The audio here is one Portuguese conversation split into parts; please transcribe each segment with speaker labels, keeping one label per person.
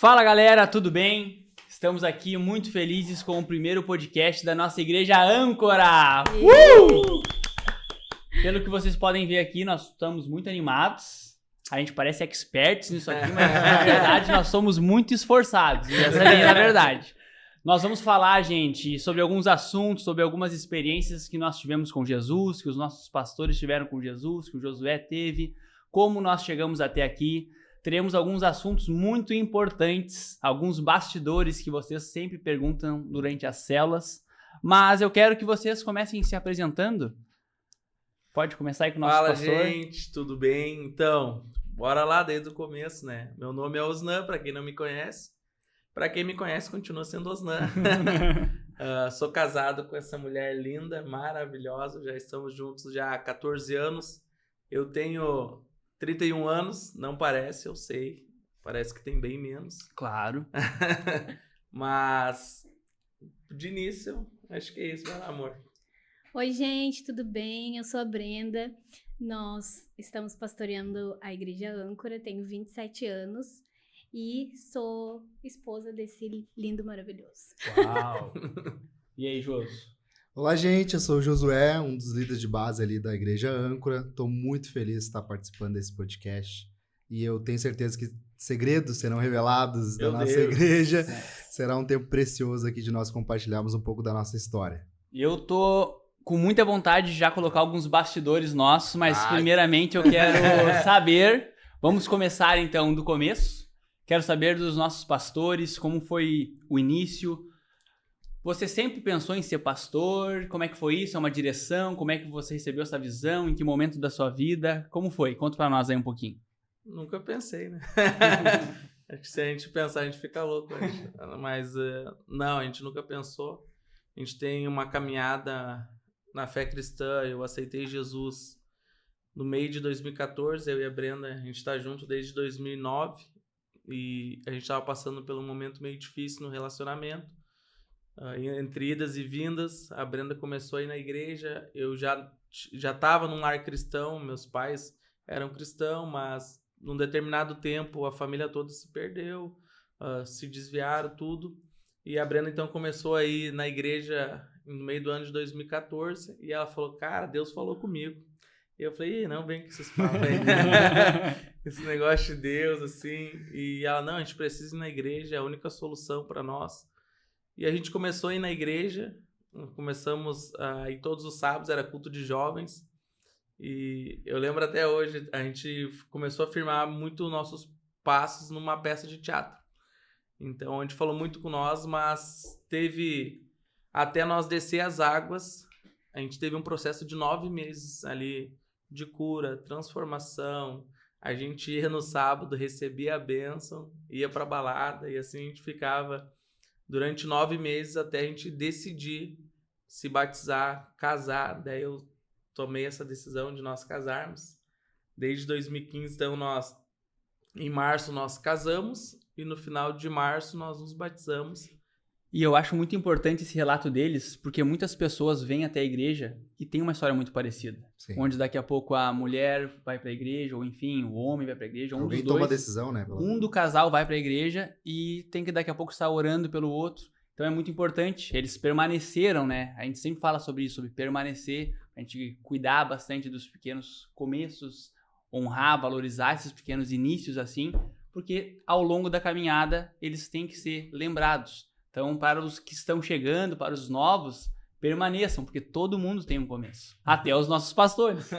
Speaker 1: Fala galera, tudo bem? Estamos aqui muito felizes com o primeiro podcast da nossa igreja Âncora! Pelo que vocês podem ver aqui, nós estamos muito animados. A gente parece experts nisso aqui, mas na verdade nós somos muito esforçados. Essa é a verdade. Nós vamos falar, gente, sobre alguns assuntos, sobre algumas experiências que nós tivemos com Jesus, que os nossos pastores tiveram com Jesus, que o Josué teve, como nós chegamos até aqui. Teremos alguns assuntos muito importantes, alguns bastidores que vocês sempre perguntam durante as células, mas eu quero que vocês comecem se apresentando. Pode começar aí com o nosso pastor.
Speaker 2: Fala, gente, tudo bem? Então, bora lá desde o começo, né? Meu nome é Osnan, pra quem não me conhece. Pra quem me conhece, continua sendo Osnan. Sou casado com essa mulher linda, maravilhosa, já estamos juntos já há 14 anos. Eu tenho 31 anos, não parece, eu sei. Parece que tem bem menos.
Speaker 1: Claro.
Speaker 2: Mas, de início, acho que é isso, meu amor.
Speaker 3: Oi, gente, tudo bem? Eu sou a Brenda. Nós estamos pastoreando a Igreja Âncora, tenho 27 anos e sou esposa desse lindo, maravilhoso.
Speaker 1: Uau! E aí, Josu?
Speaker 4: Olá, gente, eu sou o Josué, um dos líderes de base ali da Igreja Âncora. Estou muito feliz de estar participando desse podcast. E eu tenho certeza que segredos serão revelados da nossa igreja. Será um tempo precioso aqui de nós compartilharmos um pouco da nossa história.
Speaker 1: Eu tô com muita vontade de já colocar alguns bastidores nossos, mas primeiramente eu quero saber, vamos começar então do começo. Quero saber dos nossos pastores, como foi o início. Você sempre pensou em ser pastor? Como é que foi isso? É uma direção? Como é que você recebeu essa visão? Em que momento da sua vida? Como foi? Conta pra nós aí um pouquinho.
Speaker 2: Nunca pensei, né? Acho que se a gente pensar, a gente fica louco. Mas não, a gente nunca pensou. A gente tem uma caminhada na fé cristã. Eu aceitei Jesus no meio de 2014. Eu e a Brenda, a gente tá junto desde 2009. E a gente tava passando por um momento meio difícil no relacionamento. Entre idas e vindas, a Brenda começou a ir na igreja. Eu já estava num lar cristão, meus pais eram cristãos, mas num determinado tempo a família toda se perdeu, se desviaram, tudo. E a Brenda então começou a ir na igreja no meio do ano de 2014 e ela falou, cara, Deus falou comigo. E eu falei, não, vem com esses papos aí. Esse negócio de Deus, assim. E ela, não, a gente precisa ir na igreja, é a única solução para nós. E a gente começou a ir na igreja, começamos a ir todos os sábados, era culto de jovens. E eu lembro até hoje, a gente começou a firmar muito nossos passos numa peça de teatro. Então a gente falou muito com nós, mas teve, até nós descer as águas, a gente teve um processo de 9 meses ali de cura, transformação. A gente ia no sábado, recebia a bênção, ia pra balada e assim a gente ficava durante 9 meses até a gente decidir se batizar, casar. Daí eu tomei essa decisão de nós casarmos. Desde 2015, então, em março nós casamos e no final de março nós nos batizamos.
Speaker 1: E eu acho muito importante esse relato deles, porque muitas pessoas vêm até a igreja e tem uma história muito parecida. Sim. Onde daqui a pouco a mulher vai para a igreja, ou enfim, o homem vai para a igreja.
Speaker 4: Alguém toma a decisão, né?
Speaker 1: Um do casal vai para a igreja e tem que daqui a pouco estar orando pelo outro. Então é muito importante. Eles permaneceram, né? A gente sempre fala sobre isso, sobre permanecer. A gente cuidar bastante dos pequenos começos, honrar, valorizar esses pequenos inícios assim, porque ao longo da caminhada eles têm que ser lembrados. Então, para os que estão chegando, para os novos, permaneçam, porque todo mundo tem um começo. Até os nossos pastores.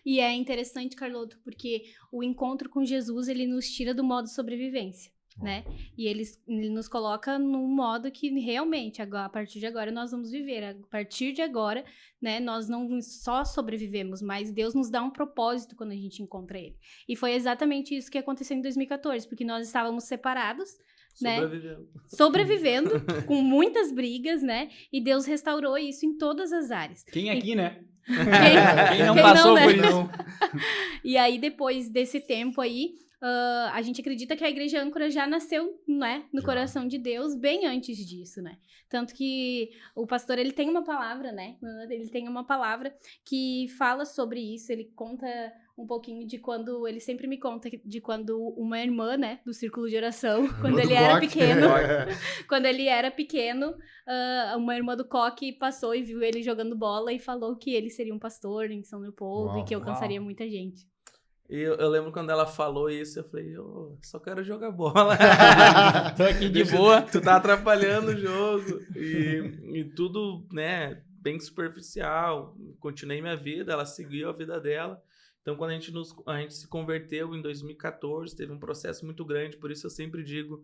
Speaker 3: E é interessante, Carloto, porque o encontro com Jesus, ele nos tira do modo sobrevivência, né? E ele nos coloca num modo que realmente, a partir de agora, nós vamos viver. A partir de agora, né, nós não só sobrevivemos, mas Deus nos dá um propósito quando a gente encontra Ele. E foi exatamente isso que aconteceu em 2014, porque nós estávamos separados, né? Sobrevivendo com muitas brigas, né? E Deus restaurou isso em todas as áreas.
Speaker 1: Quem aqui, né?
Speaker 3: Quem
Speaker 1: não passou
Speaker 3: não, né?
Speaker 1: por isso?
Speaker 3: E aí, depois desse tempo aí, a gente acredita que a Igreja Âncora já nasceu, né, no
Speaker 4: Já.
Speaker 3: coração de Deus bem antes disso, né? Tanto que o pastor, ele tem uma palavra, né? Ele tem uma palavra que fala sobre isso, ele conta um pouquinho de quando, ele sempre me conta de quando uma irmã, né, do círculo de oração, quando
Speaker 4: do
Speaker 3: ele era
Speaker 4: Coque.
Speaker 3: pequeno, quando ele era pequeno, uma irmã do Coque passou e viu ele jogando bola e falou que ele seria um pastor em São Leopoldo e que alcançaria muita gente.
Speaker 2: E eu lembro quando ela falou isso, eu falei, eu só quero jogar bola.
Speaker 1: Tô aqui de boa.
Speaker 2: Tu tá atrapalhando o jogo. E tudo, né, bem superficial. Continuei minha vida, ela seguiu a vida dela. Então, quando a gente se converteu em 2014, teve um processo muito grande, por isso eu sempre digo,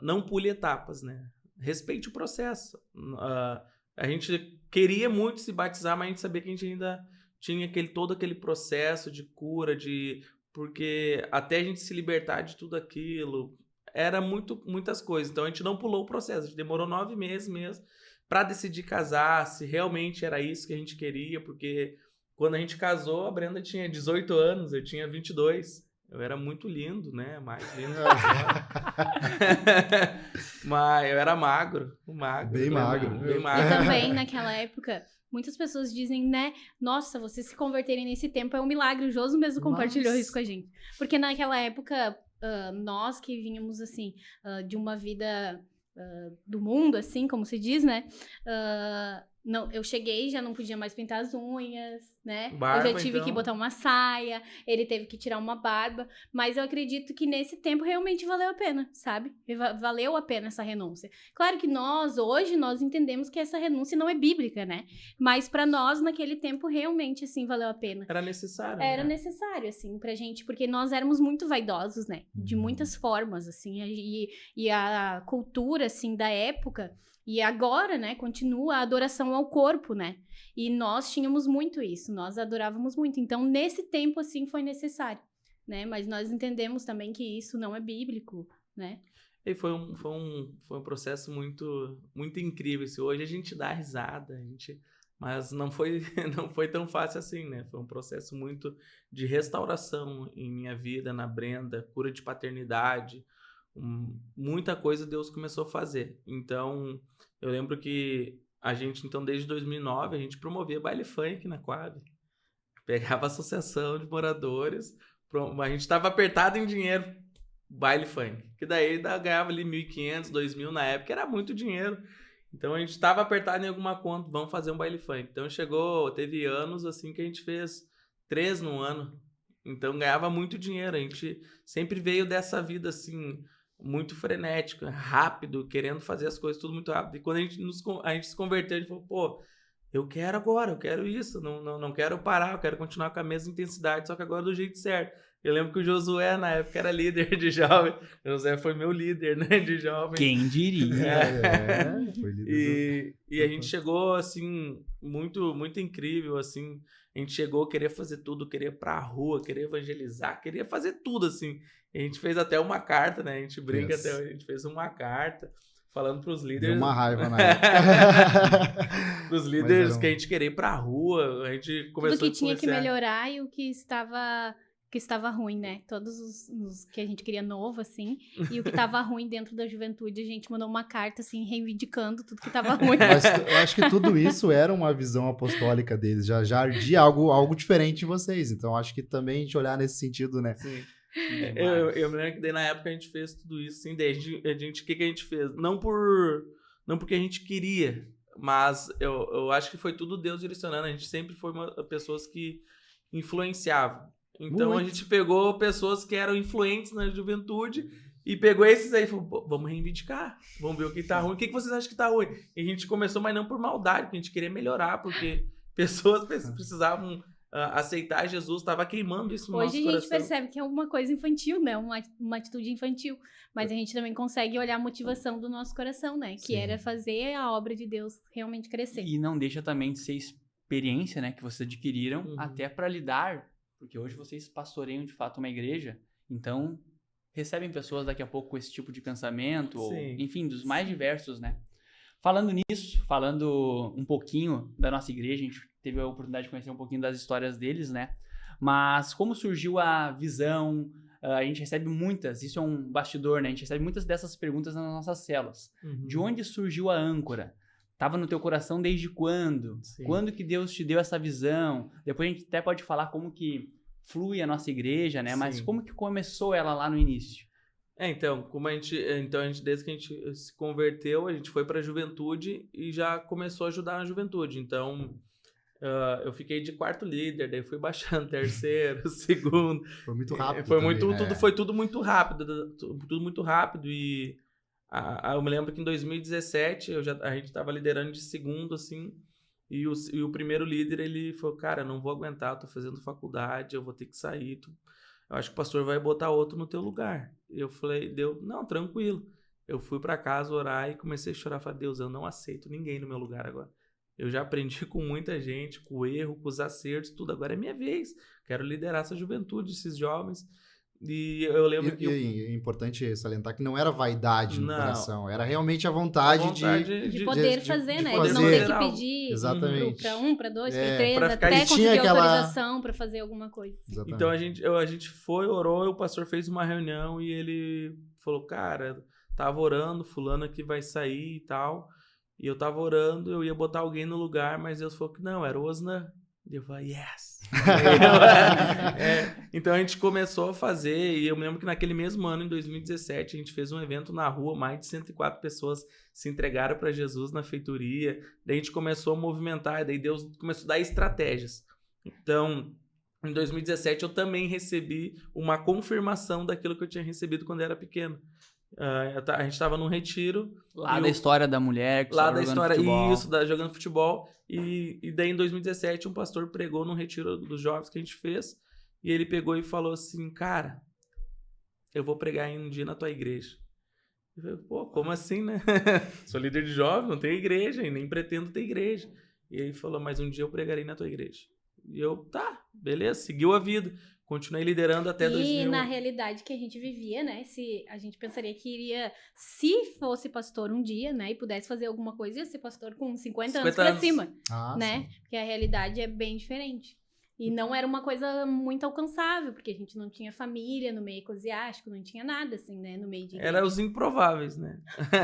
Speaker 2: não pule etapas, né? Respeite o processo. A gente queria muito se batizar, mas a gente sabia que a gente ainda tinha todo aquele processo de cura, porque até a gente se libertar de tudo aquilo, era muitas coisas. Então, a gente não pulou o processo, a gente demorou 9 meses mesmo para decidir casar, se realmente era isso que a gente queria, porque quando a gente casou, a Brenda tinha 18 anos, eu tinha 22. Eu era muito lindo, né? Mais lindo. Mas eu era magro.
Speaker 4: Bem magro.
Speaker 2: Bem
Speaker 3: E
Speaker 2: magro.
Speaker 3: também, naquela época, muitas pessoas dizem, né? Nossa, vocês se converterem nesse tempo é um milagre. O Joso mesmo compartilhou isso com a gente. Porque naquela época, nós que vínhamos, assim, de uma vida do mundo, assim, como se diz, né? Não, eu cheguei, já não podia mais pintar as unhas, né?
Speaker 2: Barba,
Speaker 3: eu já tive
Speaker 2: então.
Speaker 3: que botar uma saia, ele teve que tirar uma barba, mas eu acredito que nesse tempo realmente valeu a pena, sabe? Valeu a pena essa renúncia. Claro que hoje, nós entendemos que essa renúncia não é bíblica, né? Mas pra nós, naquele tempo, realmente, assim, valeu a pena.
Speaker 2: Era necessário.
Speaker 3: Era
Speaker 2: né?
Speaker 3: necessário, assim, pra gente, porque nós éramos muito vaidosos, né? De muitas formas, assim, e a cultura, assim, da época, e agora, né, continua a adoração ao corpo, né? E nós tínhamos muito isso, nós adorávamos muito. Então, nesse tempo, assim, foi necessário, né? Mas nós entendemos também que isso não é bíblico, né?
Speaker 2: E foi um processo muito, muito incrível. Assim. Hoje a gente dá risada, mas não foi tão fácil assim, né? Foi um processo muito de restauração em minha vida, na Brenda, cura de paternidade. Muita coisa Deus começou a fazer. Então, eu lembro que a gente, então, desde 2009, a gente promovia baile funk na Coab. Pegava a associação de moradores, a gente estava apertado em dinheiro, baile funk. Que daí ganhava ali 1.500, 2.000 na época, era muito dinheiro. Então, a gente estava apertado em alguma conta, vamos fazer um baile funk. Então, teve anos assim que a gente fez 3 no ano. Então, ganhava muito dinheiro. A gente sempre veio dessa vida, assim, muito frenética, rápido, querendo fazer as coisas tudo muito rápido. E quando a gente se converteu, a gente falou, pô, eu quero agora, eu quero isso, não quero parar, eu quero continuar com a mesma intensidade, só que agora do jeito certo. Eu lembro que o Josué, na época, era líder de jovem. O Josué foi meu líder, né, de jovem.
Speaker 1: Quem diria?
Speaker 4: Foi líder
Speaker 2: E a gente chegou, assim, muito, muito incrível, assim. A gente chegou a querer fazer tudo, querer ir pra rua, querer evangelizar, queria fazer tudo, assim. A gente fez até uma carta, né? A gente brinca até hoje. A gente fez uma carta falando pros líderes.
Speaker 4: Deu uma raiva na época.
Speaker 2: Pros líderes que a gente queria ir pra rua. A gente começou
Speaker 3: Tudo que tinha
Speaker 2: a
Speaker 3: que melhorar e o que estava ruim, né? Todos os que a gente queria novo, assim. E o que estava ruim dentro da juventude, a gente mandou uma carta, assim, reivindicando tudo que estava ruim.
Speaker 4: Mas eu acho que tudo isso era uma visão apostólica deles. Já ardia algo diferente em vocês. Então, acho que também a gente olhar nesse sentido, né?
Speaker 2: Sim. Eu me lembro que daí na época a gente fez tudo isso, assim, daí o que a gente fez? Não porque a gente queria, mas eu acho que foi tudo Deus direcionando, a gente sempre foi pessoas que influenciavam. Então a gente pegou pessoas que eram influentes na juventude e pegou esses aí e falou, vamos reivindicar, vamos ver o que tá ruim, o que vocês acham que tá ruim? E a gente começou, mas não por maldade, porque a gente queria melhorar, porque pessoas precisavam aceitar Jesus, estava queimando isso no nosso coração.
Speaker 3: Hoje a gente percebe que é alguma coisa infantil, né? Uma atitude infantil. Mas a gente também consegue olhar a motivação do nosso coração, né? Que era fazer a obra de Deus realmente crescer.
Speaker 1: E não deixa também de ser experiência, né? Que vocês adquiriram até para lidar, porque hoje vocês pastoreiam de fato uma igreja, então recebem pessoas daqui a pouco com esse tipo de pensamento, ou, enfim, dos mais diversos, né? Falando nisso, falando um pouquinho da nossa igreja, a gente teve a oportunidade de conhecer um pouquinho das histórias deles, né? Mas como surgiu a visão, a gente recebe muitas, isso é um bastidor, né? A gente recebe muitas dessas perguntas nas nossas células. De onde surgiu a âncora? Tava no teu coração desde quando?
Speaker 2: Sim.
Speaker 1: Quando que Deus te deu essa visão? Depois a gente até pode falar como que flui a nossa igreja, né? Mas
Speaker 2: Sim.
Speaker 1: como que começou ela lá no início?
Speaker 2: Então, desde que a gente se converteu, a gente foi para a juventude e já começou a ajudar na juventude. Então, eu fiquei de quarto líder, daí fui baixando terceiro, segundo.
Speaker 4: Foi muito rápido.
Speaker 2: Foi
Speaker 4: também,
Speaker 2: muito,
Speaker 4: né?
Speaker 2: foi tudo muito rápido, tudo muito rápido. E eu me lembro que em 2017 a gente estava liderando de segundo, assim, e o primeiro líder, ele falou, cara, não vou aguentar, tô fazendo faculdade, eu vou ter que sair, eu acho que o pastor vai botar outro no teu lugar. E eu falei, não, tranquilo. Eu fui para casa orar e comecei a chorar, falei, Deus, eu não aceito ninguém no meu lugar agora. Eu já aprendi com muita gente, com o erro, com os acertos, tudo. Agora é minha vez. Quero liderar essa juventude, esses jovens. E eu lembro que...
Speaker 4: É importante salientar que não era vaidade no
Speaker 2: Não.
Speaker 4: coração. Era realmente a vontade,
Speaker 3: De poder fazer, né? De não
Speaker 4: fazer.
Speaker 3: ter que pedir
Speaker 4: Exatamente.
Speaker 3: para um, para dois,
Speaker 4: É,
Speaker 3: para três,
Speaker 2: pra ficar-
Speaker 3: até
Speaker 2: Tinha
Speaker 3: conseguir
Speaker 4: aquela-
Speaker 3: autorização para fazer alguma coisa.
Speaker 4: Exatamente.
Speaker 2: Então a gente foi, orou, e o pastor fez uma reunião e ele falou, cara, tava orando, fulano aqui vai sair e tal. E eu tava orando, eu ia botar alguém no lugar, mas Deus falou que não, era o Osnan. E eu falei, yes! Então a gente começou a fazer, e eu me lembro que naquele mesmo ano, em 2017, a gente fez um evento na rua, mais de 104 pessoas se entregaram para Jesus na feitoria, daí a gente começou a movimentar, daí Deus começou a dar estratégias. Então, em 2017, eu também recebi uma confirmação daquilo que eu tinha recebido quando eu era pequeno. A gente estava num retiro.
Speaker 1: Lá
Speaker 2: e
Speaker 1: da história da mulher que
Speaker 2: lá
Speaker 1: estava
Speaker 2: da
Speaker 1: jogando
Speaker 2: história,
Speaker 1: futebol.
Speaker 2: isso, jogando futebol. E daí em 2017 um pastor pregou num retiro dos jovens que a gente fez. E ele pegou e falou assim, cara, eu vou pregar em um dia na tua igreja. Eu falei, pô, como assim, né? Sou líder de jovem, não tenho igreja e nem pretendo ter igreja. E ele falou, mas um dia eu pregarei na tua igreja. E eu, tá, beleza, seguiu a vida. Continuei liderando até 2000.
Speaker 3: E na realidade que a gente vivia, né? Se a gente pensaria que iria, se fosse pastor um dia, né? E pudesse fazer alguma coisa, ia ser pastor com 50 anos pra cima, né?
Speaker 4: Sim.
Speaker 3: Porque a realidade é bem diferente. E não era uma coisa muito alcançável, porque a gente não tinha família no meio eclesiástico, não tinha nada assim, né? No meio de igreja.
Speaker 2: Era os improváveis, né?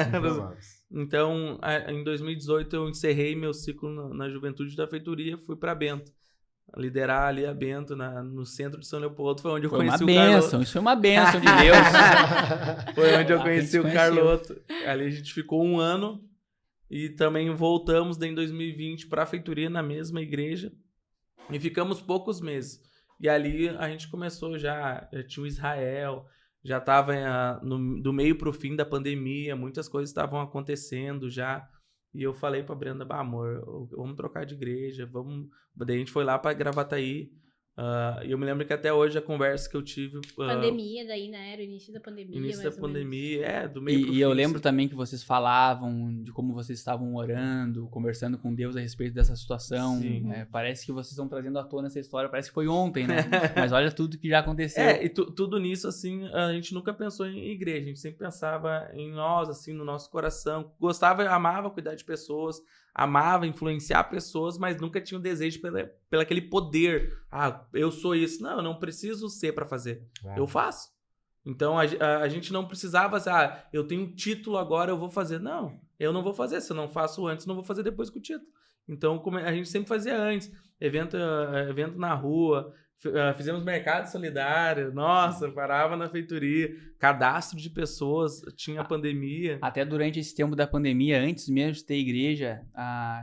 Speaker 4: Improváveis.
Speaker 2: Então, em 2018 eu encerrei meu ciclo na juventude da feitoria, fui para Bento. Liderar ali a Bento no centro de São Leopoldo, foi onde eu
Speaker 1: Foi
Speaker 2: conheci
Speaker 1: uma
Speaker 2: o Carloto.
Speaker 1: bênção, isso foi uma bênção de Deus.
Speaker 2: Foi onde eu
Speaker 1: A
Speaker 2: conheci
Speaker 1: gente
Speaker 2: o
Speaker 1: conheceu.
Speaker 2: Carloto. Ali a gente ficou um ano e também voltamos daí em 2020 para a feitoria na mesma igreja e ficamos poucos meses. E ali a gente começou já tinha o Israel, já estava do meio para o fim da pandemia, muitas coisas estavam acontecendo já. E eu falei pra Brenda, amor, vamos trocar de igreja, vamos... Daí a gente foi lá pra Gravataí. E eu me lembro que até hoje a conversa que eu tive...
Speaker 3: Pandemia daí, né? Era o início da pandemia,
Speaker 2: início
Speaker 3: mais
Speaker 2: da
Speaker 3: ou menos.
Speaker 2: pandemia, do meio pro
Speaker 1: E eu
Speaker 2: fim,
Speaker 1: lembro
Speaker 2: assim.
Speaker 1: também que vocês falavam de como vocês estavam orando, conversando com Deus a respeito dessa situação.
Speaker 2: Sim.
Speaker 1: Parece que vocês estão trazendo à tona essa história, parece que foi ontem, né? Mas olha tudo que já aconteceu.
Speaker 2: E tudo nisso, assim, a gente nunca pensou em igreja, a gente sempre pensava em nós, assim, no nosso coração. Gostava, amava cuidar de pessoas, amava influenciar pessoas, mas nunca tinha o desejo pelo aquele poder. Eu sou isso. Não, eu não preciso ser para fazer. Eu faço. Então, a gente não precisava, eu tenho um título agora, eu vou fazer. Não, eu não vou fazer. Se eu não faço antes, não vou fazer depois com o título. Então, a gente sempre fazia antes. Evento na rua, fizemos mercado solidário. Nossa, parava na feitoria. Cadastro de pessoas, tinha pandemia.
Speaker 1: Até durante esse tempo da pandemia, antes mesmo de ter igreja,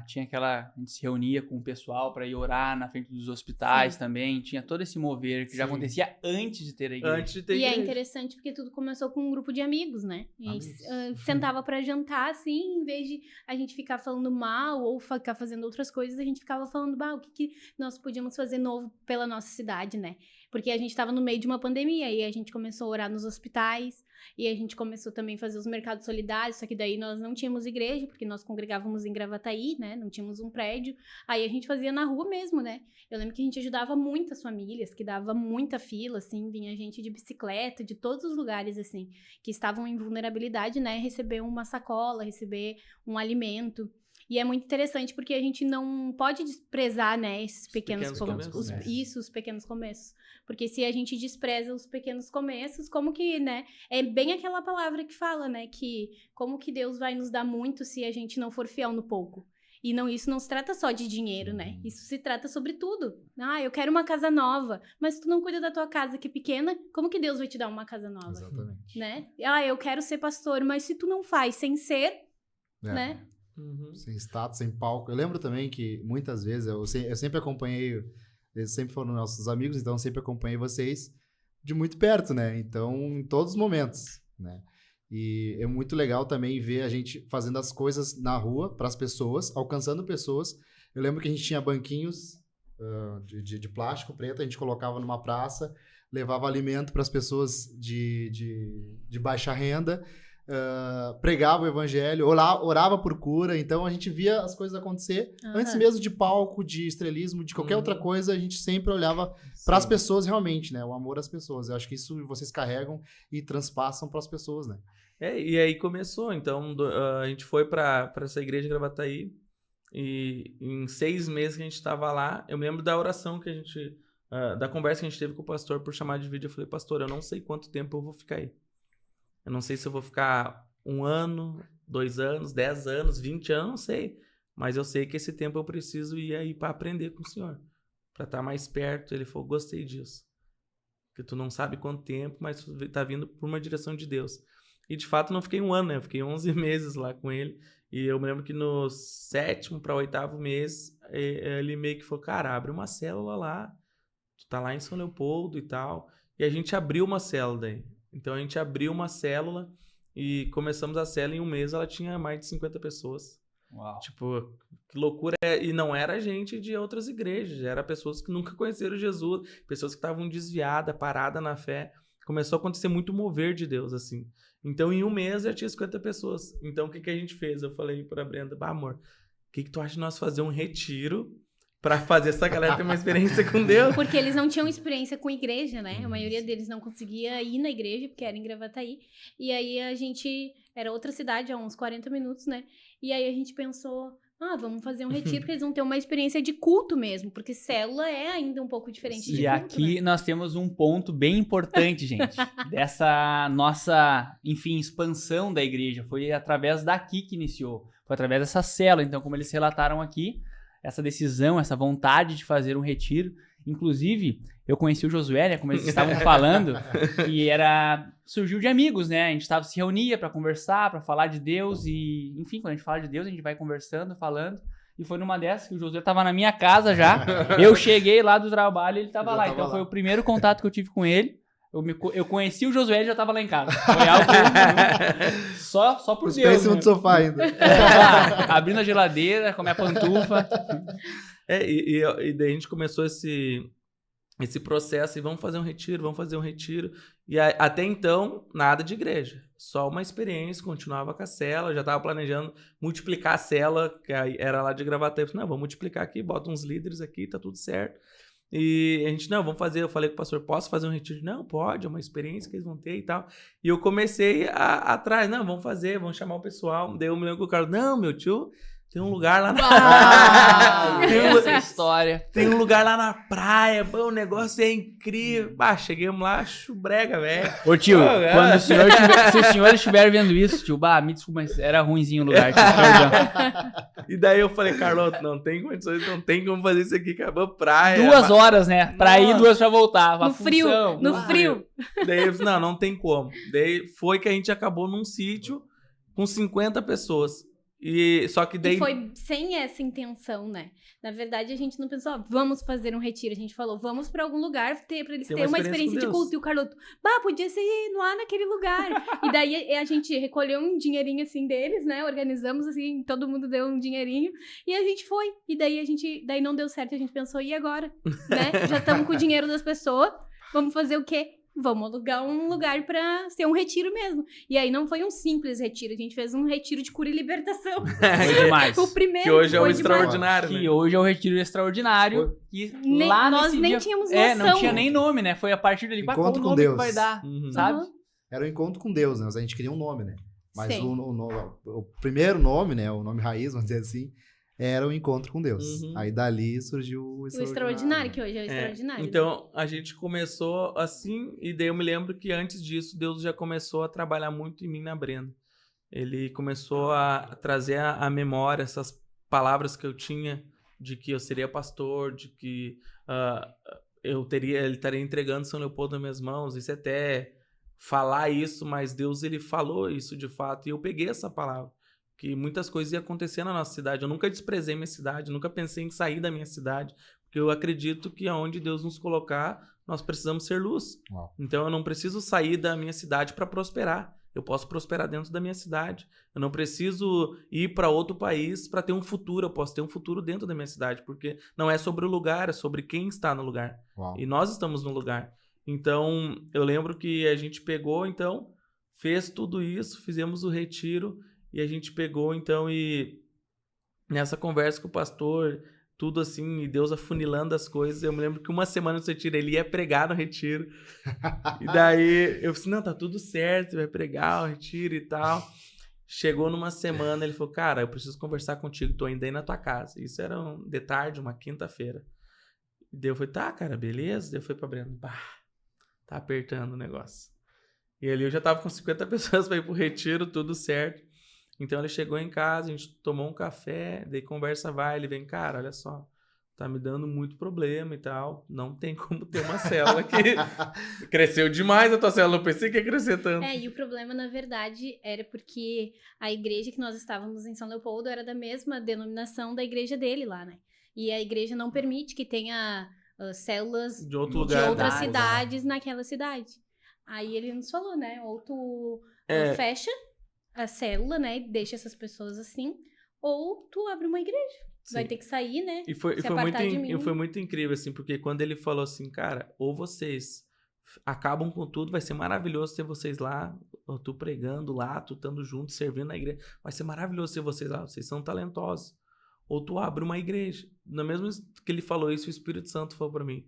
Speaker 1: tinha a gente se reunia com o pessoal para ir orar na frente dos hospitais também. Tinha todo esse mover que já
Speaker 2: Sim.
Speaker 1: acontecia antes de ter a igreja.
Speaker 2: Antes de ter
Speaker 3: E é
Speaker 2: igreja.
Speaker 3: interessante porque tudo começou com um grupo de amigos, né? A gente
Speaker 4: Amigos.
Speaker 3: sentava pra jantar, assim, em vez de a gente ficar falando mal ou ficar fazendo outras coisas, a gente ficava falando, o que nós podíamos fazer novo pela nossa cidade, né? Porque a gente tava no meio de uma pandemia e a gente começou a orar nos hospitais e a gente começou também a fazer os mercados solidários, só que daí nós não tínhamos igreja, porque nós congregávamos em Gravataí, né? Não tínhamos um prédio. Aí a gente fazia na rua mesmo, né? Eu lembro que a gente ajudava muitas famílias, que dava muita fila, assim, vinha gente de bicicleta, de todos os lugares, assim, que estavam em vulnerabilidade, né? Receber uma sacola, receber um alimento. E é muito interessante porque a gente não pode desprezar, né, esses pequenos
Speaker 2: começos,
Speaker 3: os pequenos começos. Porque se a gente despreza os pequenos começos, como que, né, é bem aquela palavra que fala, né, que como que Deus vai nos dar muito se a gente não for fiel no pouco. E não, isso não se trata só de dinheiro, né? Isso se trata sobre tudo. Ah, eu quero uma casa nova, mas tu não cuida da tua casa que é pequena, como que Deus vai te dar uma casa nova?
Speaker 4: Exatamente.
Speaker 3: Né? Ah, eu quero ser pastor, mas se tu não faz sem ser, né?
Speaker 4: Sem status, sem palco. Eu lembro também que muitas vezes eu sempre acompanhei, eles sempre foram nossos amigos, então eu sempre acompanhei vocês de muito perto, né? Então, em todos os momentos, né? E é muito legal também ver a gente fazendo as coisas na rua para as pessoas, alcançando pessoas. Eu lembro que a gente tinha banquinhos de plástico preto, a gente colocava numa praça, levava alimento para as pessoas de baixa renda, pregava o evangelho, orava por cura. Então a gente via as coisas acontecer antes mesmo de palco, de estrelismo, de qualquer outra coisa. A gente sempre olhava para as pessoas realmente, né? O amor às pessoas. Eu acho que isso vocês carregam e transpassam para as pessoas, né?
Speaker 2: E aí começou. Então a gente foi para essa igreja em Gravataí e em 6 meses que a gente estava lá, eu me lembro da oração que a gente, da conversa que a gente teve com o pastor por chamar de vídeo. Eu falei, pastor, eu não sei quanto tempo eu vou ficar aí. Eu não sei se eu vou ficar 1 ano, 2 anos, 10 anos, 20 anos, não sei. Mas eu sei que esse tempo eu preciso ir aí para aprender com o Senhor. Para estar mais perto. Ele falou, gostei disso. Porque tu não sabe quanto tempo, mas tu tá vindo por uma direção de Deus. E de fato não fiquei 1 ano, né? Eu fiquei 11 meses lá com ele. E eu me lembro que no 7º para 8º mês, ele meio que falou, cara, abre uma célula lá. Tu tá lá em São Leopoldo e tal. E a gente abriu uma célula daí. Então a gente abriu uma célula e começamos a célula em 1 mês, ela tinha mais de 50 pessoas.
Speaker 1: Uau.
Speaker 2: Tipo, que loucura. E não era gente de outras igrejas, era pessoas que nunca conheceram Jesus, pessoas que estavam desviadas, paradas na fé. Começou a acontecer muito mover de Deus, assim. Então em 1 mês já tinha 50 pessoas. Então o que a gente fez? Eu falei pra Brenda, amor, o que tu acha de nós fazer um retiro pra fazer essa galera ter uma experiência com Deus?
Speaker 3: Porque eles não tinham experiência com igreja, né? A maioria deles não conseguia ir na igreja, porque era em Gravataí. E aí a gente... Era outra cidade, a uns 40 minutos, né? E aí a gente pensou... vamos fazer um retiro, porque eles vão ter uma experiência de culto mesmo. Porque célula é ainda um pouco diferente de culto,
Speaker 1: E aqui
Speaker 3: né?
Speaker 1: nós temos um ponto bem importante, gente. Dessa nossa, enfim, expansão da igreja. Foi através daqui que iniciou. Foi através dessa célula. Então, como eles relataram aqui... essa decisão, essa vontade de fazer um retiro. Inclusive, eu conheci o Josué, né, como eles estavam falando, e surgiu de amigos, né? A gente se reunia para conversar, para falar de Deus e, enfim, quando a gente fala de Deus, a gente vai conversando, falando. E foi numa dessas que o Josué estava na minha casa já. Eu cheguei lá do trabalho e ele estava lá. Então foi o primeiro contato que eu tive com ele. Eu conheci o Josué e já tava lá em casa. Foi algo só por
Speaker 4: Os
Speaker 1: Deus.
Speaker 4: pés em cima do sofá ainda.
Speaker 1: Abrindo a geladeira, com a minha pantufa.
Speaker 2: E daí a gente começou esse processo e vamos fazer um retiro. E até então, nada de igreja. Só uma experiência, continuava com a célula, já tava planejando multiplicar a célula, que era lá de Gravataí. Eu falei, não, vamos multiplicar aqui, bota uns líderes aqui, tá tudo certo. E a gente, vamos fazer. Eu falei com o pastor, posso fazer um retiro? Não, pode, é uma experiência que eles vão ter e tal. E eu comecei atrás, vamos fazer, vamos chamar o pessoal. Daí eu me lembro que o cara, não, meu tio, tem um lugar lá na
Speaker 1: essa história.
Speaker 2: Tem um lugar lá na praia, o negócio é incrível. Chegamos lá, chubrega, velho.
Speaker 1: Ô tio, quando se o senhor estiver vendo isso, tio, me desculpa, mas era ruinzinho o lugar, tio, perdão.
Speaker 2: E daí eu falei, Carloto, não tem condições, não tem como fazer isso aqui, acabou praia.
Speaker 1: 2 horas, né? Pra ir, 2 pra voltar.
Speaker 3: No frio.
Speaker 2: Daí eu falei, não tem como. Daí foi que a gente acabou num sítio com 50 pessoas. Só que daí...
Speaker 3: E foi sem essa intenção, né? Na verdade, a gente não pensou, vamos fazer um retiro. A gente falou, vamos pra algum lugar pra eles terem uma experiência de culto. E o Carloto, podia ser lá naquele lugar. E daí a gente recolheu um dinheirinho, assim, deles, né? Organizamos, assim, todo mundo deu um dinheirinho. E a gente foi. E daí não deu certo. A gente pensou, e agora? Né? Já estamos com o dinheiro das pessoas. Vamos fazer o quê? Vamos alugar um lugar pra ser um retiro mesmo. E aí não foi um simples retiro, a gente fez um retiro de cura e libertação.
Speaker 1: Foi demais.
Speaker 3: O primeiro
Speaker 2: que hoje é o
Speaker 3: demais.
Speaker 2: extraordinário, né?
Speaker 1: Que hoje é o retiro extraordinário. E
Speaker 3: nós nem tínhamos noção.
Speaker 1: Não tinha nem nome, né? Foi a partir dali, qual o nome que vai dar, sabe?
Speaker 4: Era um encontro com Deus, né? Mas a gente queria um nome, né? Mas
Speaker 3: Sim.
Speaker 4: o primeiro nome, né? O nome raiz, vamos dizer assim, era o encontro com Deus.
Speaker 2: Uhum.
Speaker 4: Aí dali surgiu o
Speaker 3: O extraordinário, que hoje é o extraordinário. né?
Speaker 2: Então, a gente começou assim, e daí eu me lembro que antes disso, Deus já começou a trabalhar muito em mim e na Brenda. Ele começou a trazer à memória essas palavras que eu tinha de que eu seria pastor, de que ele estaria entregando São Leopoldo nas minhas mãos. Isso é até falar isso, mas Deus ele falou isso de fato, e eu peguei essa palavra. Que muitas coisas iam acontecer na nossa cidade. Eu nunca desprezei minha cidade, nunca pensei em sair da minha cidade, porque eu acredito que aonde Deus nos colocar, nós precisamos ser luz.
Speaker 4: Uau.
Speaker 2: Então eu não preciso sair da minha cidade para prosperar. Eu posso prosperar dentro da minha cidade. Eu não preciso ir para outro país para ter um futuro. Eu posso ter um futuro dentro da minha cidade, porque não é sobre o lugar, é sobre quem está no lugar.
Speaker 4: Uau.
Speaker 2: E nós estamos no lugar. Então, eu lembro que a gente pegou, então, fez tudo isso, fizemos o retiro, e a gente pegou, então, e nessa conversa com o pastor, tudo assim, e Deus afunilando as coisas, eu me lembro que uma semana do retiro, ele ia pregar no retiro. E daí, eu falei, não, tá tudo certo, vai pregar o retiro e tal. Chegou numa semana, ele falou, cara, eu preciso conversar contigo, tô ainda aí na tua casa. Isso era de tarde, uma quinta-feira. E daí eu falei, tá, cara, beleza. Daí eu fui pra Brenda, tá apertando o negócio. E ali eu já tava com 50 pessoas pra ir pro retiro, tudo certo. Então ele chegou em casa, a gente tomou um café, daí conversa vai, ele vem, cara, olha só, tá me dando muito problema e tal, não tem como ter uma célula que cresceu demais a tua célula, eu pensei que ia crescer tanto.
Speaker 3: E o problema, na verdade, era porque a igreja que nós estávamos em São Leopoldo era da mesma denominação da igreja dele lá, né? E a igreja não permite que tenha células
Speaker 2: De outro
Speaker 3: de
Speaker 2: lugar.
Speaker 3: outras cidades naquela cidade. Aí ele nos falou, né? Ou tu fecha a célula, né? E deixa essas pessoas assim, ou tu abre uma igreja.
Speaker 2: Sim.
Speaker 3: Vai ter que sair, né?
Speaker 2: E foi
Speaker 3: apartar de mim.
Speaker 2: foi muito incrível, assim, porque quando ele falou assim, cara, ou vocês acabam com tudo, vai ser maravilhoso ter vocês lá, ou tu pregando lá, tu estando junto, servindo na igreja, vai ser maravilhoso ter vocês lá, vocês são talentosos. Ou tu abre uma igreja. No mesmo que ele falou isso, o Espírito Santo falou pra mim,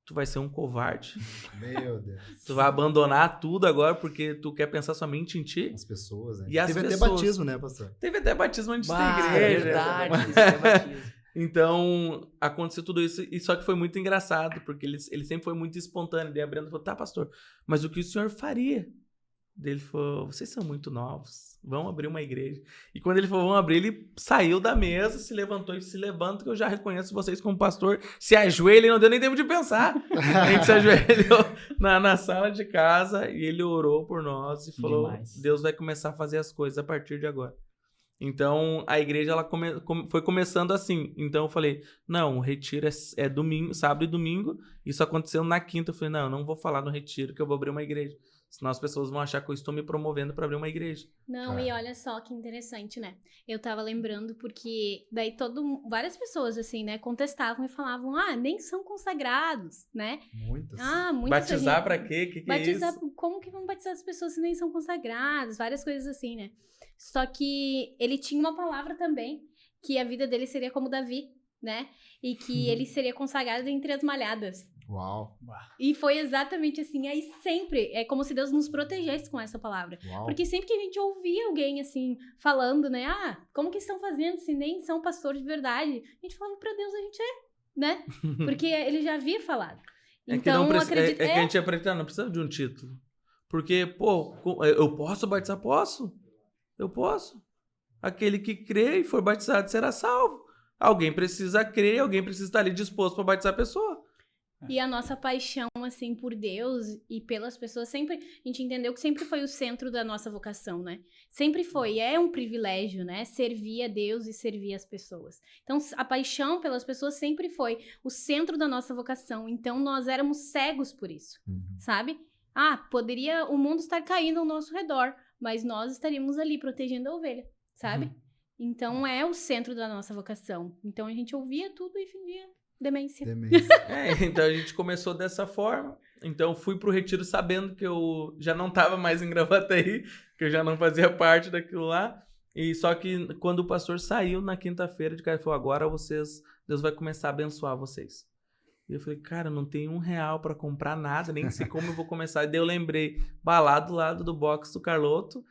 Speaker 2: tu vai ser um covarde.
Speaker 4: Meu Deus.
Speaker 2: Tu vai abandonar tudo agora porque tu quer pensar somente em ti.
Speaker 4: As pessoas, né?
Speaker 2: E as
Speaker 4: Teve
Speaker 2: pessoas.
Speaker 4: até batismo, né, pastor?
Speaker 2: Teve até batismo antes da
Speaker 1: Bah,
Speaker 2: igreja.
Speaker 1: verdade, isso é batismo.
Speaker 2: Então, aconteceu tudo isso, e só que foi muito engraçado, porque ele sempre foi muito espontâneo. Daí a Brenda falou, tá, pastor, mas o que o senhor faria? Daí ele falou, vocês são muito novos, vão abrir uma igreja. E quando ele falou, vão abrir, ele saiu da mesa, se levantou e se levanta, que eu já reconheço vocês como pastor. Se ajoelha, e não deu nem tempo de pensar. A gente se ajoelhou na sala de casa, e ele orou por nós e falou,
Speaker 1: Demais.
Speaker 2: Deus vai começar a fazer as coisas a partir de agora. Então, a igreja ela foi começando assim. Então, eu falei, não, o retiro é domingo, sábado e domingo. Isso aconteceu na quinta. Eu falei, não vou falar no retiro que eu vou abrir uma igreja. Senão as pessoas vão achar que eu estou me promovendo para abrir uma igreja.
Speaker 3: Não, e olha só que interessante, né? Eu tava lembrando porque daí várias pessoas, assim, né, contestavam e falavam, nem são consagrados, né?
Speaker 4: Muitas.
Speaker 3: Muitas
Speaker 2: Batizar
Speaker 3: gente...
Speaker 2: pra quê? Que
Speaker 3: batizar,
Speaker 2: é isso?
Speaker 3: como que vão batizar as pessoas se nem são consagradas? Várias coisas assim, né? Só que ele tinha uma palavra também, que a vida dele seria como Davi, né? E que ele seria consagrado entre as malhadas.
Speaker 4: Uau.
Speaker 3: E foi exatamente assim. Aí sempre, é como se Deus nos protegesse com essa palavra.
Speaker 4: Uau.
Speaker 3: Porque sempre que a gente ouvia alguém assim, falando, né? Como que estão fazendo se nem são pastor de verdade? A gente falava, pra Deus a gente né? Porque ele já havia falado. Então, acredito...
Speaker 2: que a gente acredita, não precisa de um título. Porque, pô, eu posso batizar? Posso. Eu posso. Aquele que crê e for batizado será salvo. Alguém precisa crer, alguém precisa estar ali disposto para batizar a pessoa.
Speaker 3: E a nossa paixão, assim, por Deus e pelas pessoas, sempre, a gente entendeu que sempre foi o centro da nossa vocação, né? Sempre foi, é um privilégio, né? Servir a Deus e servir as pessoas. Então, a paixão pelas pessoas sempre foi o centro da nossa vocação. Então, nós éramos cegos por isso, sabe? Poderia o mundo estar caindo ao nosso redor, mas nós estaríamos ali protegendo a ovelha, sabe? Então, é o centro da nossa vocação. Então, a gente ouvia tudo e fingia demência.
Speaker 2: Então, a gente começou dessa forma. Então, fui pro retiro sabendo que eu já não estava mais em Gravataí, que eu já não fazia parte daquilo lá. E só que quando o pastor saiu na quinta-feira de casa, ele falou, agora Deus vai começar a abençoar vocês. E eu falei, cara, não tenho R$1 para comprar nada, nem sei como eu vou começar. E daí eu lembrei, lá do lado do box do Carloto,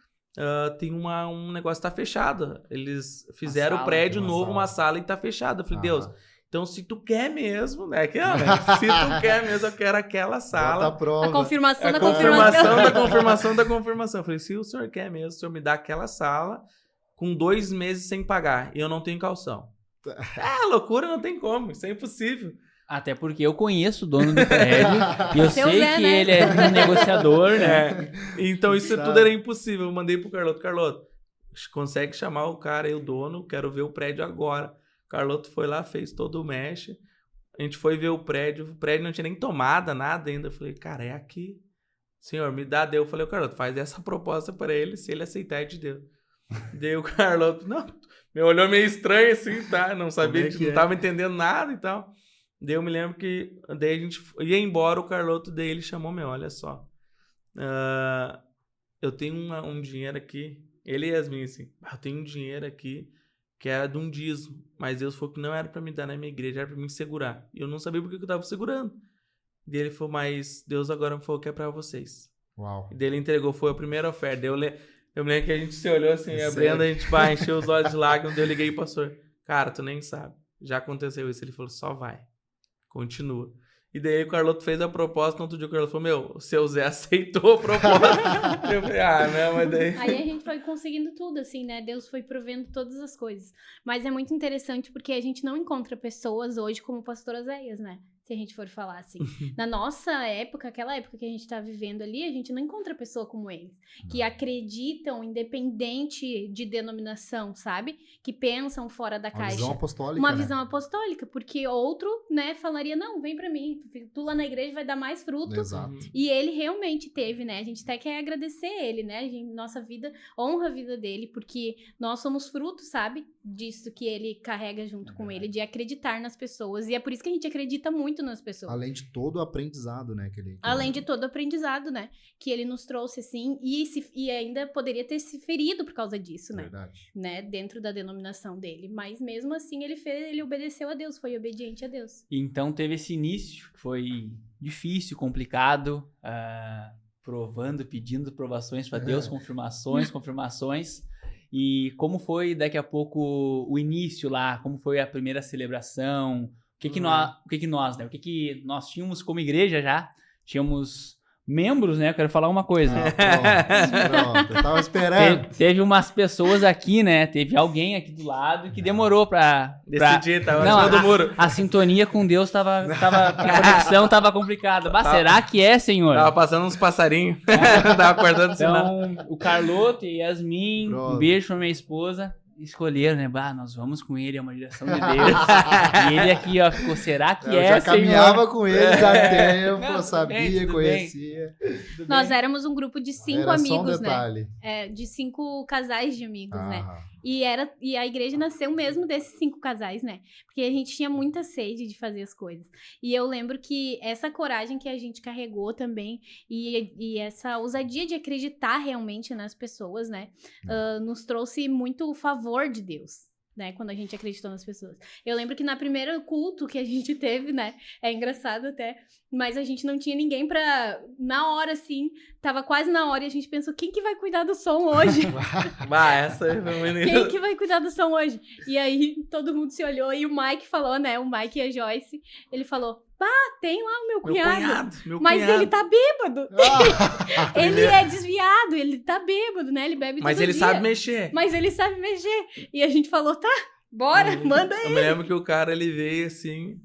Speaker 2: tem um negócio que tá fechado. Eles fizeram
Speaker 1: sala,
Speaker 2: o prédio
Speaker 4: uma
Speaker 2: novo,
Speaker 4: sala.
Speaker 2: uma sala e tá fechado. Eu falei, Deus,
Speaker 4: Aham.
Speaker 2: então se tu quer mesmo, né? Se tu quer mesmo, eu quero aquela
Speaker 4: Bota
Speaker 2: sala.
Speaker 4: a prova.
Speaker 3: A confirmação
Speaker 2: A
Speaker 3: da
Speaker 2: confirmação
Speaker 3: confirmação.
Speaker 2: da confirmação da confirmação. Eu falei, se o senhor quer mesmo, o senhor me dá aquela sala com 2 meses sem pagar e eu não tenho calção. Loucura, não tem como, isso é impossível.
Speaker 1: Até porque eu conheço o dono do prédio e eu
Speaker 3: Seu
Speaker 1: sei
Speaker 3: Zé,
Speaker 1: que
Speaker 3: né?
Speaker 1: ele é um negociador, né?
Speaker 2: Então isso
Speaker 4: Sabe.
Speaker 2: tudo era impossível. Eu mandei pro Carloto, Carloto, consegue chamar o cara aí, o dono, quero ver o prédio agora. O Carloto foi lá, fez todo o mesh. A gente foi ver o prédio não tinha nem tomada, nada ainda. Eu falei, cara, é aqui. Senhor, me dá, deu. Eu falei, Carloto, faz essa proposta para ele, se ele aceitar, é de Deus. Daí o Carloto, não, me olhou meio estranho assim, tá? Não sabia,
Speaker 4: Como é que
Speaker 2: não
Speaker 4: é?
Speaker 2: tava entendendo nada e tal. Daí eu me lembro que daí a gente ia embora, o Carloto, daí ele chamou, olha só, eu tenho um dinheiro aqui, ele e Yasmin assim, eu tenho um dinheiro aqui que era de um dízimo, mas Deus falou que não era pra me dar na minha igreja, era pra me segurar. E eu não sabia por que eu tava segurando. Daí ele falou, mas Deus agora me falou que é pra vocês.
Speaker 4: Uau.
Speaker 2: E daí ele entregou, foi a primeira oferta. Daí eu me lembro que a gente se olhou assim, a
Speaker 4: Sério?
Speaker 2: Brenda, a gente encheu os olhos de lágrimas, daí eu liguei pro pastor. Cara, tu nem sabe, já aconteceu isso. Ele falou, só vai, continua. E daí o Carloto fez a proposta, no outro dia o Carloto falou, o seu Zé aceitou a proposta. Eu falei, não, mas daí...
Speaker 3: Aí a gente foi conseguindo tudo, assim, né? Deus foi provendo todas as coisas. Mas é muito interessante porque a gente não encontra pessoas hoje como o pastor Oséias, né? Se a gente for falar assim. Na nossa época, aquela época que a gente tá vivendo ali, a gente não encontra pessoa como eles. Que acreditam independente de denominação, sabe? Que pensam fora da
Speaker 4: Uma
Speaker 3: caixa.
Speaker 4: visão apostólica,
Speaker 3: Uma
Speaker 4: né?
Speaker 3: visão apostólica, porque outro, né, falaria, não, vem pra mim, tu lá na igreja vai dar mais fruto.
Speaker 4: Exato.
Speaker 3: E ele realmente teve, né, a gente até quer agradecer ele, né, nossa vida, honra a vida dele, porque nós somos frutos, sabe, disso que ele carrega junto com ele, de acreditar nas pessoas, e é por isso que a gente acredita muito nas pessoas.
Speaker 4: Além de todo o aprendizado, né?
Speaker 3: Além de todo o aprendizado, né, que ele nos trouxe, assim, e ainda poderia ter se ferido por causa disso, né.
Speaker 4: Verdade.
Speaker 3: Né, dentro da denominação dele, mas mesmo assim ele obedeceu a Deus, foi obediente a Deus.
Speaker 1: Então teve esse início que foi difícil, complicado, provando, pedindo provações para Deus, confirmações. E como foi daqui a pouco o início lá? Como foi a primeira celebração? O que nós tínhamos como igreja já? Tínhamos membros, né? Eu quero falar uma coisa.
Speaker 4: Pronto, eu tava esperando.
Speaker 1: Teve umas pessoas aqui, né? Teve alguém aqui do lado que demorou pra
Speaker 2: Decidi, tava
Speaker 1: Não,
Speaker 2: em cima do muro.
Speaker 1: a sintonia com Deus a conexão tava complicada. Bah, será que é, Senhor?
Speaker 2: Tava passando uns passarinhos. Tava acordando sinal.
Speaker 1: Então, o Carloto e Yasmin,
Speaker 4: Pronto.
Speaker 1: um beijo pra minha esposa, escolheram, né? Bah, nós vamos com ele, é uma direção de Deus. E ele aqui, ó, ficou, será que
Speaker 4: Eu
Speaker 1: é,
Speaker 4: já
Speaker 1: Senhor?
Speaker 4: caminhava com eles há tempo,
Speaker 1: Não,
Speaker 4: sabia,
Speaker 1: tudo
Speaker 4: conhecia.
Speaker 1: Tudo
Speaker 3: Nós
Speaker 1: bem?
Speaker 3: éramos um grupo de 5
Speaker 4: Era só um
Speaker 3: amigos, né?
Speaker 4: detalhe.
Speaker 3: De 5 casais de amigos, né?
Speaker 4: Ah,
Speaker 3: E a igreja nasceu mesmo desses 5 casais, né? Porque a gente tinha muita sede de fazer as coisas. E eu lembro que essa coragem que a gente carregou também, e essa ousadia de acreditar realmente nas pessoas, né? Nos trouxe muito o favor de Deus. Né, quando a gente acreditou nas pessoas. Eu lembro que na primeira culto que a gente teve, né, é engraçado até, mas a gente não tinha ninguém na hora, assim, tava quase na hora e a gente pensou, quem que vai cuidar do som hoje?
Speaker 2: Essa aí foi uma
Speaker 3: Quem que vai cuidar do som hoje? E aí todo mundo se olhou e o Mike falou, né, o Mike e a Joyce, ele falou, tem lá o meu cunhado. Mas ele tá bêbado. Ele é desviado, ele tá bêbado, né? Ele bebe
Speaker 2: Mas
Speaker 3: todo
Speaker 2: ele
Speaker 3: dia.
Speaker 2: sabe mexer.
Speaker 3: Mas ele sabe mexer. E a gente falou, tá, bora, manda
Speaker 2: Eu
Speaker 3: ele.
Speaker 2: me lembro que o cara, ele veio assim,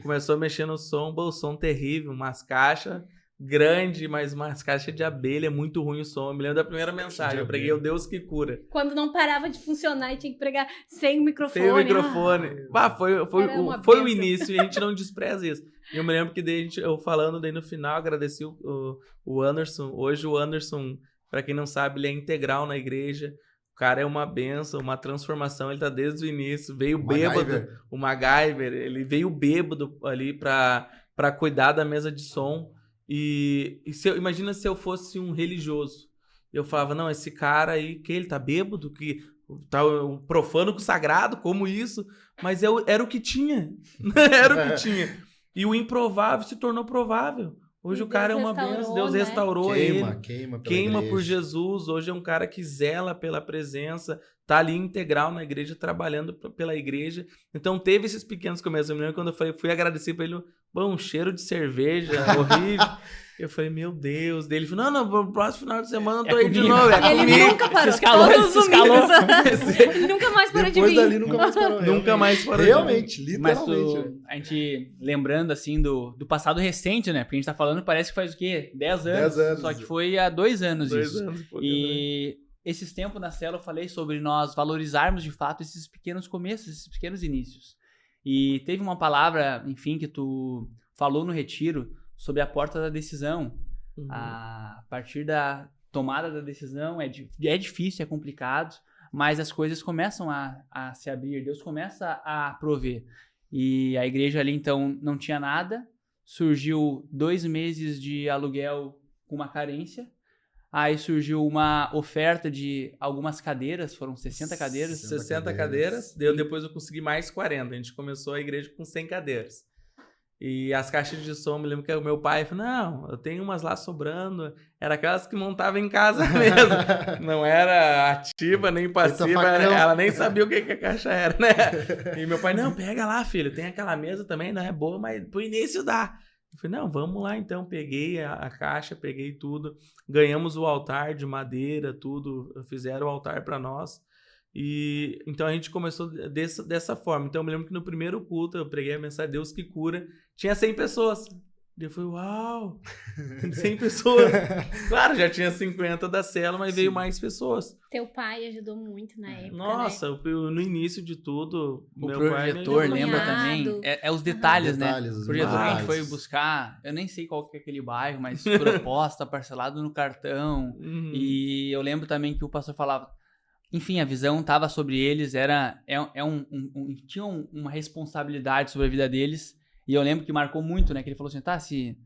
Speaker 2: começou a mexer no som, o som terrível, umas caixas grandes, mas umas caixas de abelha, muito ruim o som. Eu me lembro da primeira mensagem, eu preguei o Deus que cura.
Speaker 3: Quando não parava de funcionar e tinha que pregar sem o microfone.
Speaker 2: Sem o microfone. Foi
Speaker 3: Era uma
Speaker 2: o
Speaker 3: benção.
Speaker 2: início e a gente não despreza isso. E eu me lembro que daí eu falando daí no final, agradeci o Anderson. Hoje o Anderson, pra quem não sabe, ele é integral na igreja. O cara é uma benção, uma transformação. Ele tá desde o início. Veio bêbado. O MacGyver. Ele veio bêbado ali pra cuidar da mesa de som. E imagina se eu fosse um religioso. Eu falava, não, esse cara aí, que ele tá bêbado? Que tá profano com o sagrado? Como isso? Mas era o que tinha. Era o que tinha. E o improvável se tornou provável. Hoje
Speaker 3: E
Speaker 2: o cara é
Speaker 3: Deus
Speaker 2: uma benção,
Speaker 3: restaurou,
Speaker 2: Deus
Speaker 3: né?
Speaker 2: restaurou ele.
Speaker 4: Queima
Speaker 2: Queima por
Speaker 4: igreja.
Speaker 2: Jesus. Hoje é um cara que zela pela presença, tá ali integral na igreja, trabalhando pela igreja. Então teve esses pequenos começos. Eu me lembro quando eu fui agradecer pra ele, bom, um cheiro de cerveja horrível. Eu falei, meu Deus. Daí ele falou, não, no próximo final de semana eu tô aí de
Speaker 1: comigo.
Speaker 2: novo. É
Speaker 3: E ele
Speaker 2: comigo.
Speaker 3: nunca parou.
Speaker 1: Se escalou,
Speaker 3: Todos
Speaker 1: se
Speaker 3: os
Speaker 1: escalou.
Speaker 3: domingos. Ele nunca mais parou de
Speaker 4: Depois
Speaker 3: vir.
Speaker 4: dali nunca mais parou.
Speaker 2: Nunca mais parou de vir.
Speaker 4: Realmente,
Speaker 1: Mas
Speaker 4: literalmente.
Speaker 1: a gente lembrando assim do passado recente, né? Porque a gente tá falando, parece que faz o quê? 10 anos.
Speaker 4: 10 anos.
Speaker 1: Só que foi há 2 anos
Speaker 2: 2
Speaker 1: isso.
Speaker 2: anos e pouco, né?
Speaker 1: E esses tempos na célula eu falei sobre nós valorizarmos de fato esses pequenos começos, esses pequenos inícios. E teve uma palavra, enfim, que tu falou no retiro sobre a porta da decisão.
Speaker 2: Uhum.
Speaker 1: A partir da tomada da decisão é difícil, é complicado, mas as coisas começam a se abrir, Deus começa a prover. E a igreja ali então não tinha nada, surgiu 2 meses de aluguel com uma carência, aí surgiu uma oferta de algumas cadeiras, foram 60 cadeiras.
Speaker 2: 60 cadeiras. Depois eu consegui mais 40. A gente começou a igreja com 100 cadeiras. E as caixas de som, me lembro que o meu pai falou, não, eu tenho umas lá sobrando. Era aquelas que montava em casa mesmo. Não era ativa nem passiva. Ela nem sabia o que a caixa era, né? E meu pai, não, pega lá, filho. Tem aquela mesa também, não é boa, mas pro início dá. Eu falei, não, vamos lá então. Peguei a caixa, peguei tudo. Ganhamos o altar de madeira, tudo. Fizeram o altar para nós. E então a gente começou dessa forma. Então eu me lembro que no primeiro culto eu preguei a mensagem Deus que cura. Tinha 100 pessoas. E eu falei, uau! 100 pessoas. Claro, já tinha 50 da célula, mas veio mais pessoas.
Speaker 3: Teu pai ajudou muito na época,
Speaker 2: Nossa,
Speaker 3: né?
Speaker 2: no início de tudo,
Speaker 1: O
Speaker 2: meu
Speaker 1: projetor,
Speaker 2: pai...
Speaker 1: lembra
Speaker 3: Cunhado.
Speaker 1: também? É os detalhes, né?
Speaker 4: Detalhes, os
Speaker 1: O projetor que a gente
Speaker 4: detalhes.
Speaker 1: foi buscar, eu nem sei qual que é aquele bairro, mas proposta, parcelado no cartão.
Speaker 2: Uhum.
Speaker 1: E eu lembro também que o pastor falava, enfim, a visão estava sobre eles, tinha uma responsabilidade sobre a vida deles. E eu lembro que marcou muito, né? Que ele falou assim, tá, se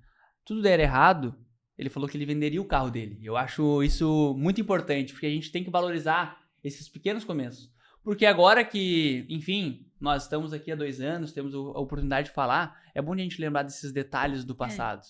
Speaker 1: tudo der errado, ele falou que ele venderia o carro dele. Eu acho isso muito importante, porque a gente tem que valorizar esses pequenos começos. Porque agora que, enfim, nós estamos aqui há 2 anos, temos a oportunidade de falar, é bom a gente lembrar desses detalhes do passado.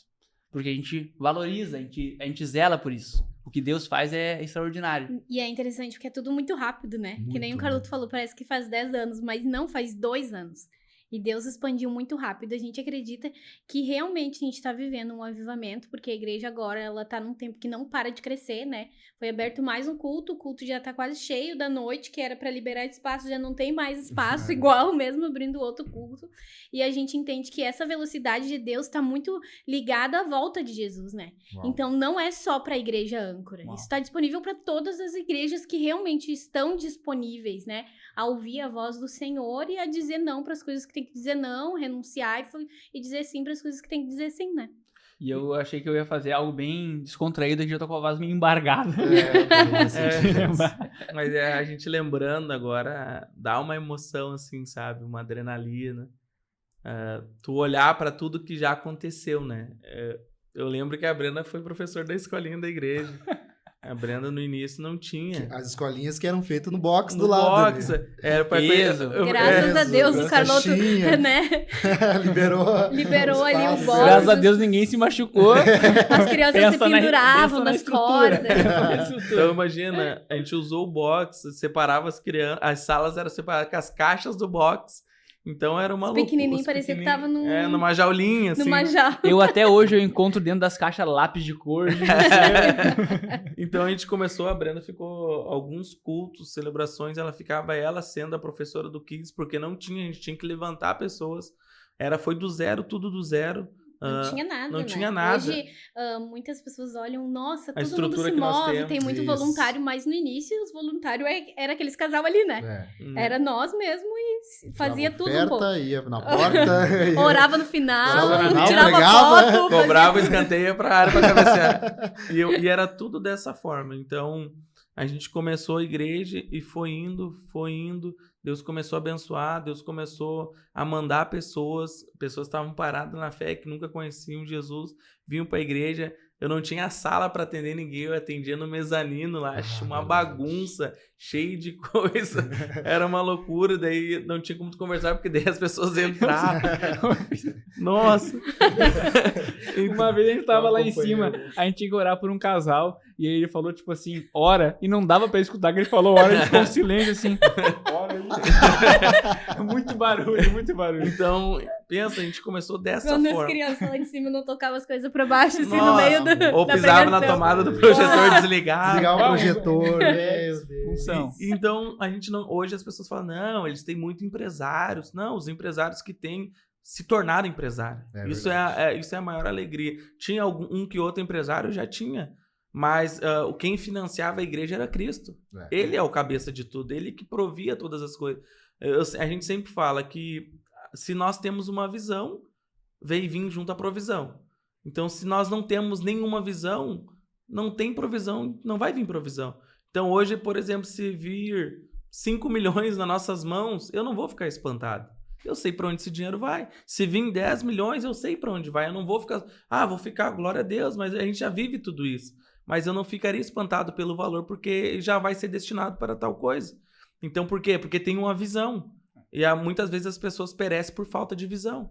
Speaker 1: Porque a gente valoriza, a gente zela por isso. O que Deus faz é extraordinário.
Speaker 3: E é interessante porque é tudo muito rápido, né?
Speaker 4: Muito,
Speaker 3: que nem o Carloto falou, parece que faz 10 anos, mas não, faz 2 anos. E Deus expandiu muito rápido. A gente acredita que realmente a gente está vivendo um avivamento, porque a igreja agora, ela tá num tempo que não para de crescer, né? Foi aberto mais um culto, o culto já tá quase cheio da noite, que era para liberar espaço, já não tem mais espaço, igual mesmo abrindo outro culto. E a gente entende que essa velocidade de Deus tá muito ligada à volta de Jesus, né?
Speaker 4: Uau.
Speaker 3: Então não é só para a igreja âncora.
Speaker 1: Uau.
Speaker 3: Isso está disponível para todas as igrejas que realmente estão disponíveis, né? A ouvir a voz do Senhor e a dizer não para as coisas que tem que dizer não, renunciar e dizer sim para as coisas que tem que dizer sim, né?
Speaker 1: E eu achei que eu ia fazer algo bem descontraído, que já tô com a voz meio embargada.
Speaker 2: Mas a gente lembrando agora, dá uma emoção assim, sabe? Uma adrenalina. Tu olhar para tudo que já aconteceu, né? Eu lembro que a Brenda foi professora da escolinha da igreja. A Brenda no início não tinha.
Speaker 4: As escolinhas que eram feitas no box
Speaker 2: No
Speaker 4: do lado.
Speaker 2: box,
Speaker 4: ali.
Speaker 2: era pra
Speaker 1: Isso.
Speaker 3: Graças a Deus, o Carloto,
Speaker 4: caixinha.
Speaker 3: né?
Speaker 4: Liberou
Speaker 3: ali o
Speaker 4: espaço.
Speaker 3: box.
Speaker 1: Graças a Deus ninguém se machucou.
Speaker 3: As crianças se
Speaker 1: Pensa na-
Speaker 3: penduravam
Speaker 1: pensa na
Speaker 3: nas
Speaker 1: estrutura.
Speaker 3: cordas.
Speaker 2: Então imagina, a gente usou o box, separava as crianças, as salas eram separadas com as caixas do box. Então era uma loucura.
Speaker 3: Pequenininho, parecia que tava
Speaker 2: numa jaulinha, assim.
Speaker 3: numa jaula.
Speaker 1: Eu até hoje eu encontro dentro das caixas lápis de cor.
Speaker 2: Então a gente começou, a Brenda ficou alguns cultos, celebrações, ela sendo a professora do Kids, porque não tinha, a gente tinha que levantar pessoas. Foi do zero, tudo do zero.
Speaker 3: Não tinha nada,
Speaker 2: não
Speaker 3: né?
Speaker 2: tinha nada.
Speaker 3: Hoje, muitas pessoas olham, nossa,
Speaker 2: A
Speaker 3: todo mundo
Speaker 2: estrutura
Speaker 3: se
Speaker 2: que nós
Speaker 3: move,
Speaker 2: temos,
Speaker 3: tem muito
Speaker 4: isso.
Speaker 3: voluntário, mas no início os voluntários era aqueles casal ali, né? Era nós mesmo e fazia tudo um pouco.
Speaker 4: Ia na porta.
Speaker 3: Orava no final,
Speaker 4: Orava no final,
Speaker 3: tirava
Speaker 4: pregava,
Speaker 3: foto.
Speaker 2: Cobrava o escanteio pra área pra cabecear. E era tudo dessa forma. Então, a gente começou a igreja e foi indo. Deus começou a abençoar, Deus começou a mandar pessoas estavam paradas na fé, que nunca conheciam Jesus, vinham para a igreja. Eu não tinha sala para atender ninguém, eu atendia no mezanino lá, uma bagunça, cheio de coisa. Era uma loucura, daí não tinha como conversar, porque daí as pessoas entravam. Nossa!
Speaker 1: Uma vez a gente tava lá em cima, a gente tinha que orar por um casal, e aí ele falou, tipo assim, ora, e não dava pra escutar que ele falou ora, a gente ficou um silêncio assim, ora aí. Muito barulho, muito barulho.
Speaker 2: Então, pensa, a gente começou dessa
Speaker 3: Quando
Speaker 2: forma.
Speaker 3: as crianças lá de cima não tocavam as coisas pra baixo, assim,
Speaker 2: Nossa,
Speaker 3: no meio do,
Speaker 2: ou
Speaker 3: da
Speaker 2: pisava na
Speaker 3: pregação.
Speaker 2: tomada do projetor, desligava.
Speaker 4: Desligar o projetor, meu Deus.
Speaker 1: Função.
Speaker 2: Então, a gente não. Hoje as pessoas falam, não, eles têm muito empresários. Não, os empresários que têm se tornaram empresários. Isso é a maior alegria. Tinha um que outro empresário, já tinha. Mas quem financiava a igreja era Cristo. Ele é o cabeça de tudo, ele que provia todas as coisas. A gente sempre fala que se nós temos uma visão, vem vir junto à provisão. Então, se nós não temos nenhuma visão, não tem provisão, não vai vir provisão. Então, hoje, por exemplo, se vir 5 milhões nas nossas mãos, eu não vou ficar espantado. Eu sei para onde esse dinheiro vai. Se vir 10 milhões, eu sei para onde vai. Eu não vou ficar, vou ficar, glória a Deus, mas a gente já vive tudo isso. Mas eu não ficaria espantado pelo valor, porque já vai ser destinado para tal coisa. Então, por quê? Porque tem uma visão. E muitas vezes as pessoas perecem por falta de visão.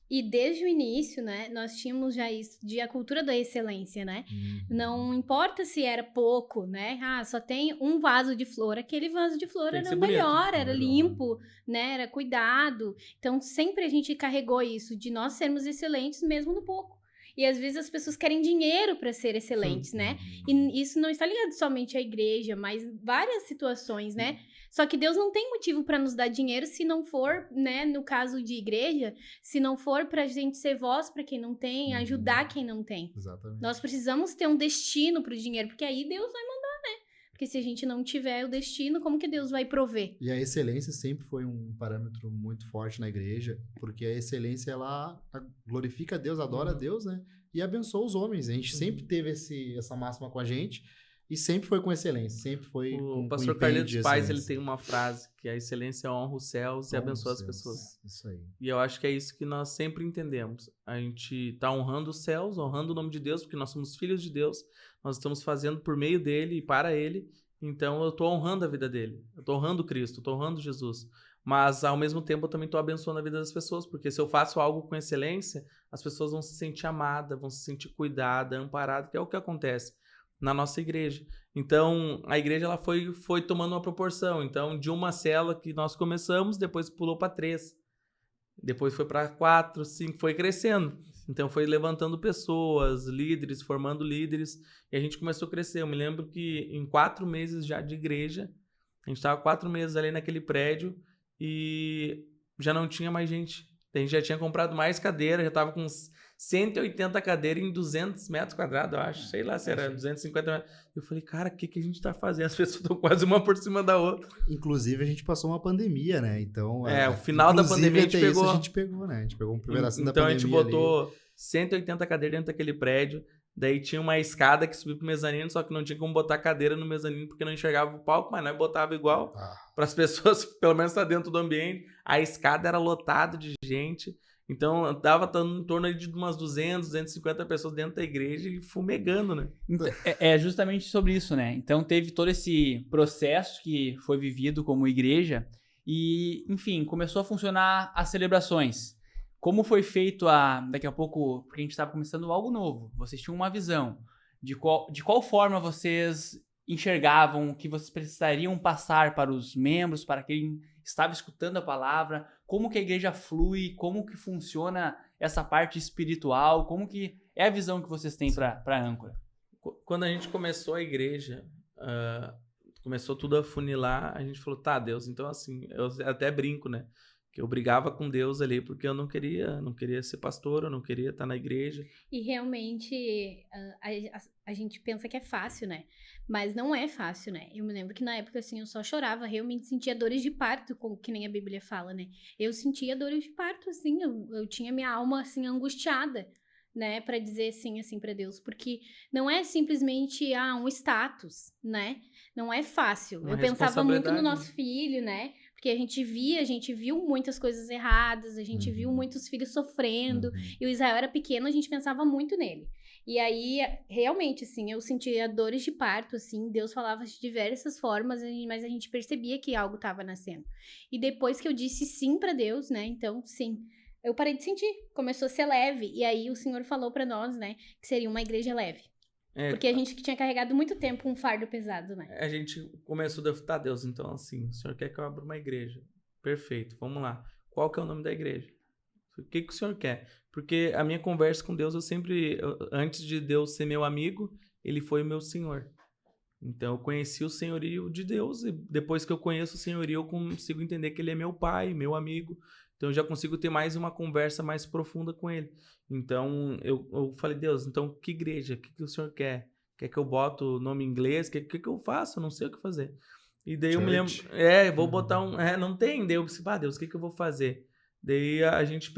Speaker 3: E desde o início, né, nós tínhamos já isso, a cultura da excelência, né? Não importa se era pouco, né? Só tem um vaso de flor. Aquele vaso de flor era melhor, era limpo, né? Era cuidado. Então, sempre a gente carregou isso, de nós sermos excelentes mesmo no pouco. E às vezes as pessoas querem dinheiro para ser excelentes, né? E isso não está ligado somente à igreja, mas várias situações, né? Só que Deus não tem motivo para nos dar dinheiro se não for, né, no caso de igreja, se não for pra gente ser voz para quem não tem, ajudar quem não tem.
Speaker 4: Exatamente.
Speaker 3: Nós precisamos ter um destino pro dinheiro, porque aí Deus vai mandar, né? Porque se a gente não tiver o destino, como que Deus vai prover?
Speaker 4: E a excelência sempre foi um parâmetro muito forte na igreja, porque a excelência, ela glorifica a Deus, adora a Deus, né? E abençoa os homens. A gente sempre teve essa máxima com a gente e sempre foi com excelência, sempre foi
Speaker 2: o
Speaker 4: com
Speaker 2: pastor
Speaker 4: empenho
Speaker 2: Carlitos
Speaker 4: de
Speaker 2: Pais, ele
Speaker 4: excelência.
Speaker 2: tem uma frase, que a excelência honra os céus e abençoa as pessoas.
Speaker 4: Isso aí.
Speaker 2: E eu acho que é isso que nós sempre entendemos. A gente está honrando os céus, honrando o nome de Deus, porque nós somos filhos de Deus, nós estamos fazendo por meio dele e para ele. Então, eu estou honrando a vida dele. Eu estou honrando Cristo, estou honrando Jesus. Mas, ao mesmo tempo, eu também estou abençoando a vida das pessoas. Porque se eu faço algo com excelência, as pessoas vão se sentir amadas, vão se sentir cuidadas, amparadas, que é o que acontece na nossa igreja. Então, a igreja ela foi tomando uma proporção. Então, de uma célula que nós começamos, depois pulou para 3. Depois foi para 4, 5, foi crescendo. Então foi levantando pessoas, líderes, formando líderes, e a gente começou a crescer. Eu me lembro que em 4 meses já de igreja, a gente estava 4 meses ali naquele prédio e já não tinha mais gente. A gente já tinha comprado mais cadeira, já estava com 180 cadeiras em 200 metros quadrados, eu acho. Sei lá se era 250 metros. Eu falei, cara, o que a gente está fazendo? As pessoas estão quase uma por cima da outra.
Speaker 4: Inclusive, a gente passou uma pandemia, né? Então,
Speaker 2: o final da pandemia a gente pegou.
Speaker 4: A gente pegou, né? A gente pegou um pedacinho da
Speaker 2: então
Speaker 4: pandemia.
Speaker 2: Então a gente botou 180 cadeiras dentro daquele prédio. Daí tinha uma escada que subia pro mezanino, só que não tinha como botar cadeira no mezanino porque não enxergava o palco, mas nós botava igual para as pessoas, pelo menos estar dentro do ambiente. A escada era lotada de gente. Então, dava em torno de umas 200, 250 pessoas dentro da igreja e fumegando, né?
Speaker 1: Então, é justamente sobre isso, né? Então, teve todo esse processo que foi vivido como igreja e, enfim, começou a funcionar as celebrações. Como foi feito daqui a pouco, porque a gente estava começando algo novo, vocês tinham uma visão de qual forma vocês enxergavam que vocês precisariam passar para os membros, para quem estava escutando a palavra, como que a igreja flui, como que funciona essa parte espiritual, como que é a visão que vocês têm para a âncora?
Speaker 2: Quando a gente começou a igreja, começou tudo a funilar, a gente falou, tá, Deus, então assim, eu até brinco, né? Que eu brigava com Deus ali, porque eu não queria ser pastor, eu não queria estar na igreja.
Speaker 3: E realmente, a gente pensa que é fácil, né? Mas não é fácil, né? Eu me lembro que na época, assim, eu só chorava, realmente sentia dores de parto, que nem a Bíblia fala, né? Eu sentia dores de parto, assim, eu tinha minha alma, assim, angustiada, né? Pra dizer sim, assim, pra Deus. Porque não é simplesmente, um status, né? Não é fácil. Eu pensava muito no nosso filho, né? Porque a gente viu muitas coisas erradas, a gente viu muitos filhos sofrendo, e o Israel era pequeno, a gente pensava muito nele. E aí, realmente, assim, eu sentia dores de parto, assim, Deus falava de diversas formas, mas a gente percebia que algo estava nascendo. E depois que eu disse sim pra Deus, né, então, sim, eu parei de sentir, começou a ser leve, e aí o Senhor falou pra nós, né, que seria uma igreja leve. Porque a gente tinha carregado muito tempo um fardo pesado, né?
Speaker 2: A gente começou a tá, Deus, então assim, o senhor quer que eu abra uma igreja? Perfeito, vamos lá. Qual que é o nome da igreja? O que o senhor quer? Porque a minha conversa com Deus, antes de Deus ser meu amigo, ele foi o meu senhor. Então eu conheci o senhorio de Deus, e depois que eu conheço o senhorio, eu consigo entender que ele é meu pai, meu amigo. Então eu já consigo ter mais uma conversa mais profunda com ele. Então eu falei, Deus, então que igreja? O que o senhor quer? Quer que eu boto o nome em inglês? O que eu faço? Eu não sei o que fazer. E daí eu me lembro, vou botar não tem. Daí eu disse, Deus, o que eu vou fazer? Daí a gente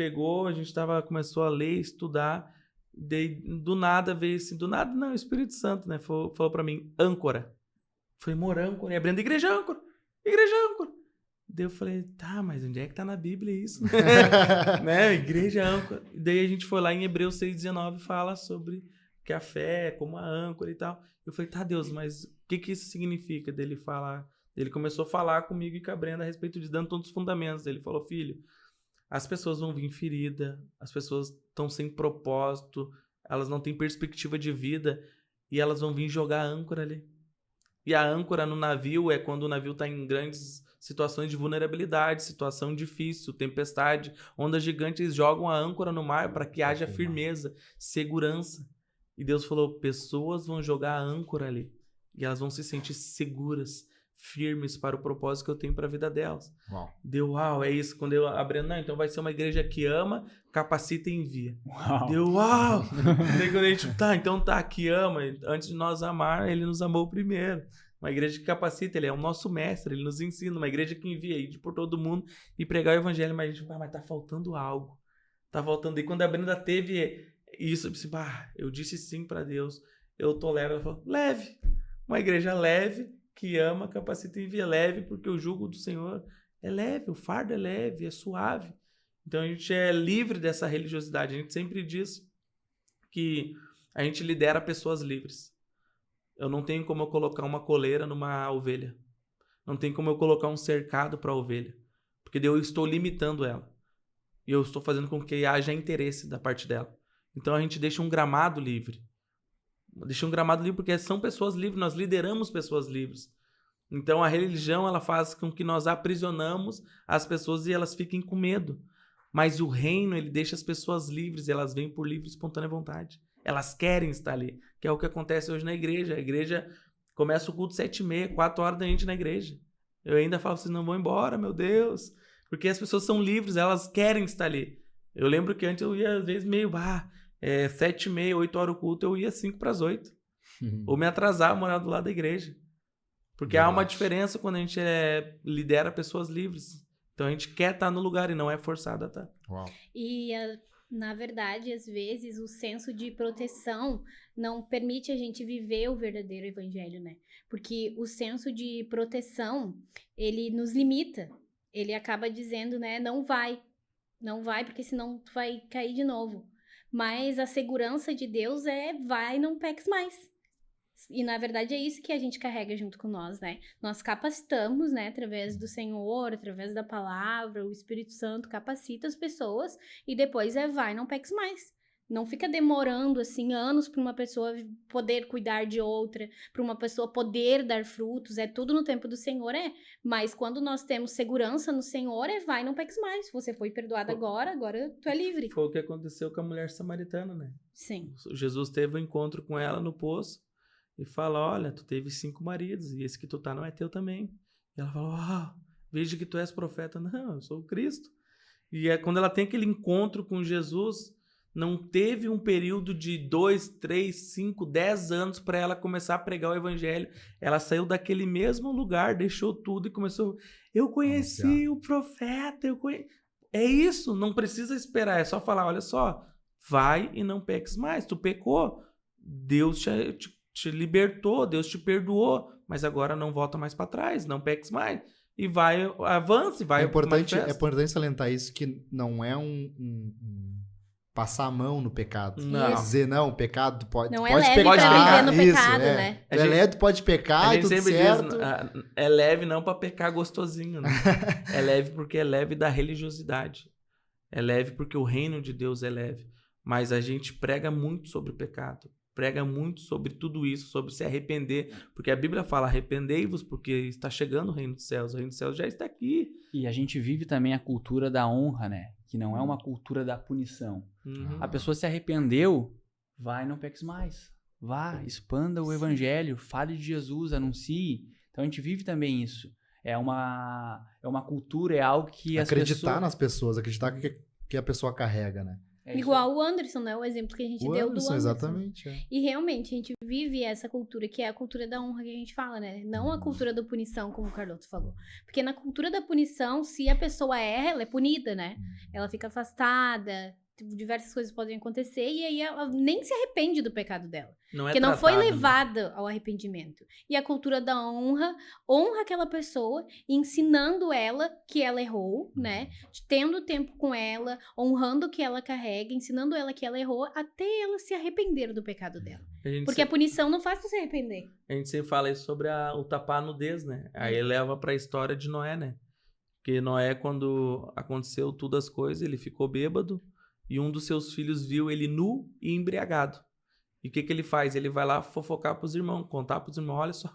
Speaker 2: começou a ler, estudar. Daí do nada veio assim, o Espírito Santo, né? Falou pra mim, âncora. Falei, âncora. E abrindo igreja âncora. Daí eu falei, tá, mas onde é que tá na Bíblia isso? Né? Igreja âncora. Daí a gente foi lá em Hebreus 6,19, fala sobre que a fé é como a âncora e tal. Eu falei, tá, Deus, mas o que isso significa dele falar? Ele começou a falar comigo e com a Brenda a respeito de dando todos os fundamentos. Ele falou, filho, as pessoas vão vir feridas, as pessoas estão sem propósito, elas não têm perspectiva de vida e elas vão vir jogar a âncora ali. E a âncora no navio é quando o navio está em grandes situações de vulnerabilidade, situação difícil, tempestade, ondas gigantes jogam a âncora no mar para que haja firmeza, segurança. E Deus falou, pessoas vão jogar a âncora ali e elas vão se sentir seguras, firmes para o propósito que eu tenho para a vida delas. Uau, é isso. Quando eu abri, então vai ser uma igreja que ama, capacita e envia. Uau! Daí quando a gente, que ama, antes de nós amar, ele nos amou primeiro. Uma igreja que capacita, ele é o nosso mestre, ele nos ensina. Uma igreja que envia, ir por todo mundo e pregar o evangelho. Mas a gente, mas tá faltando algo. Tá faltando. E quando a Brenda teve isso, eu disse, eu disse sim para Deus, eu tô leve. Ela falou, leve. Uma igreja leve, que ama, capacita e envia, leve, porque o jugo do Senhor é leve, o fardo é leve, é suave. Então a gente é livre dessa religiosidade. A gente sempre diz que a gente lidera pessoas livres. Eu não tenho como eu colocar uma coleira numa ovelha. Não tem como eu colocar um cercado para a ovelha. Porque eu estou limitando ela. E eu estou fazendo com que haja interesse da parte dela. Então a gente deixa um gramado livre. Deixa um gramado livre porque são pessoas livres. Nós lideramos pessoas livres. Então a religião ela faz com que nós aprisionamos as pessoas e elas fiquem com medo. Mas o reino ele deixa as pessoas livres. Elas vêm por livre e espontânea vontade. Elas querem estar ali, que é o que acontece hoje na igreja. A igreja começa o culto 7h30, 4 horas da gente na igreja. Eu ainda falo, vocês não vão embora, meu Deus. Porque as pessoas são livres, elas querem estar ali. Eu lembro que antes eu ia, às vezes, meio, 7h30, 8 horas o culto, eu ia 7:55. Ou me atrasar, morar do lado da igreja. Porque há uma diferença quando a gente lidera pessoas livres. Então a gente quer estar no lugar e não é forçado a estar.
Speaker 4: Uau.
Speaker 3: E na verdade, às vezes, o senso de proteção não permite a gente viver o verdadeiro evangelho, né? Porque o senso de proteção, ele nos limita. Ele acaba dizendo, né, não vai, porque senão tu vai cair de novo. Mas a segurança de Deus vai, não peques mais. E, na verdade, é isso que a gente carrega junto com nós, né? Nós capacitamos, né? Através do Senhor, através da palavra, o Espírito Santo capacita as pessoas e depois vai, não peques mais. Não fica demorando, assim, anos para uma pessoa poder cuidar de outra, para uma pessoa poder dar frutos. É tudo no tempo do Senhor, Mas quando nós temos segurança no Senhor, vai, não peques mais. Você foi perdoado agora tu é livre.
Speaker 2: Foi o que aconteceu com a mulher samaritana, né?
Speaker 3: Sim.
Speaker 2: Jesus teve um encontro com ela no poço. E fala, olha, tu teve 5 maridos e esse que tu tá não é teu também. E ela fala, veja que tu és profeta. Não, eu sou o Cristo. E quando ela tem aquele encontro com Jesus, não teve um período de 2, 3, 5, 10 anos para ela começar a pregar o evangelho. Ela saiu daquele mesmo lugar, deixou tudo e começou, eu conheci o profeta, É isso, não precisa esperar, é só falar, olha só, vai e não peques mais. Tu pecou, Deus te libertou, Deus te perdoou, mas agora não volta mais para trás, não peques mais. e avança e vai.
Speaker 4: É importante salientar isso, que não é passar a mão no pecado.
Speaker 2: Não.
Speaker 4: Dizer, não, o pecado pode
Speaker 3: Não
Speaker 4: pecar.
Speaker 3: é leve pra viver no pecado, né?
Speaker 4: Tu é leve, tu pode pecar
Speaker 2: A
Speaker 4: e
Speaker 2: gente
Speaker 4: tudo
Speaker 2: sempre
Speaker 4: certo.
Speaker 2: diz, é leve não pra pecar gostosinho, né? É leve porque é leve da religiosidade. É leve porque o reino de Deus é leve. Mas a gente prega muito sobre o pecado. Prega muito sobre tudo isso, sobre se arrepender. Porque a Bíblia fala, arrependei-vos porque está chegando o reino dos céus. O reino dos céus já está aqui.
Speaker 1: E a gente vive também a cultura da honra, né? Que não é uma cultura da punição.
Speaker 2: Uhum.
Speaker 1: A pessoa se arrependeu, vai, não peques mais. Vá, expanda o evangelho, fale de Jesus, anuncie. Então a gente vive também isso. É uma cultura, é algo que
Speaker 4: acreditar nas pessoas, acreditar que a pessoa carrega, né?
Speaker 3: Igual o Anderson, né? O exemplo que a gente deu do Anderson.
Speaker 4: Exatamente. É.
Speaker 3: E realmente, a gente vive essa cultura, que é a cultura da honra que a gente fala, né? Não a cultura da punição, como o Carloto falou. Porque na cultura da punição, se a pessoa erra, ela é punida, né? Ela fica afastada, diversas coisas podem acontecer, e aí ela nem se arrepende do pecado dela. Porque não foi levada ao arrependimento. E a cultura da honra aquela pessoa, ensinando ela que ela errou, né? Tendo tempo com ela, honrando o que ela carrega, ensinando ela que ela errou, até ela se arrepender do pecado dela. Porque a punição não faz você se arrepender.
Speaker 2: A gente sempre fala isso sobre o tapar a nudez, né? Aí leva pra história de Noé, né? Porque Noé, quando aconteceu todas as coisas, ele ficou bêbado, e um dos seus filhos viu ele nu e embriagado. E o que ele faz? Ele vai lá fofocar pros irmãos, contar pros irmãos, olha só,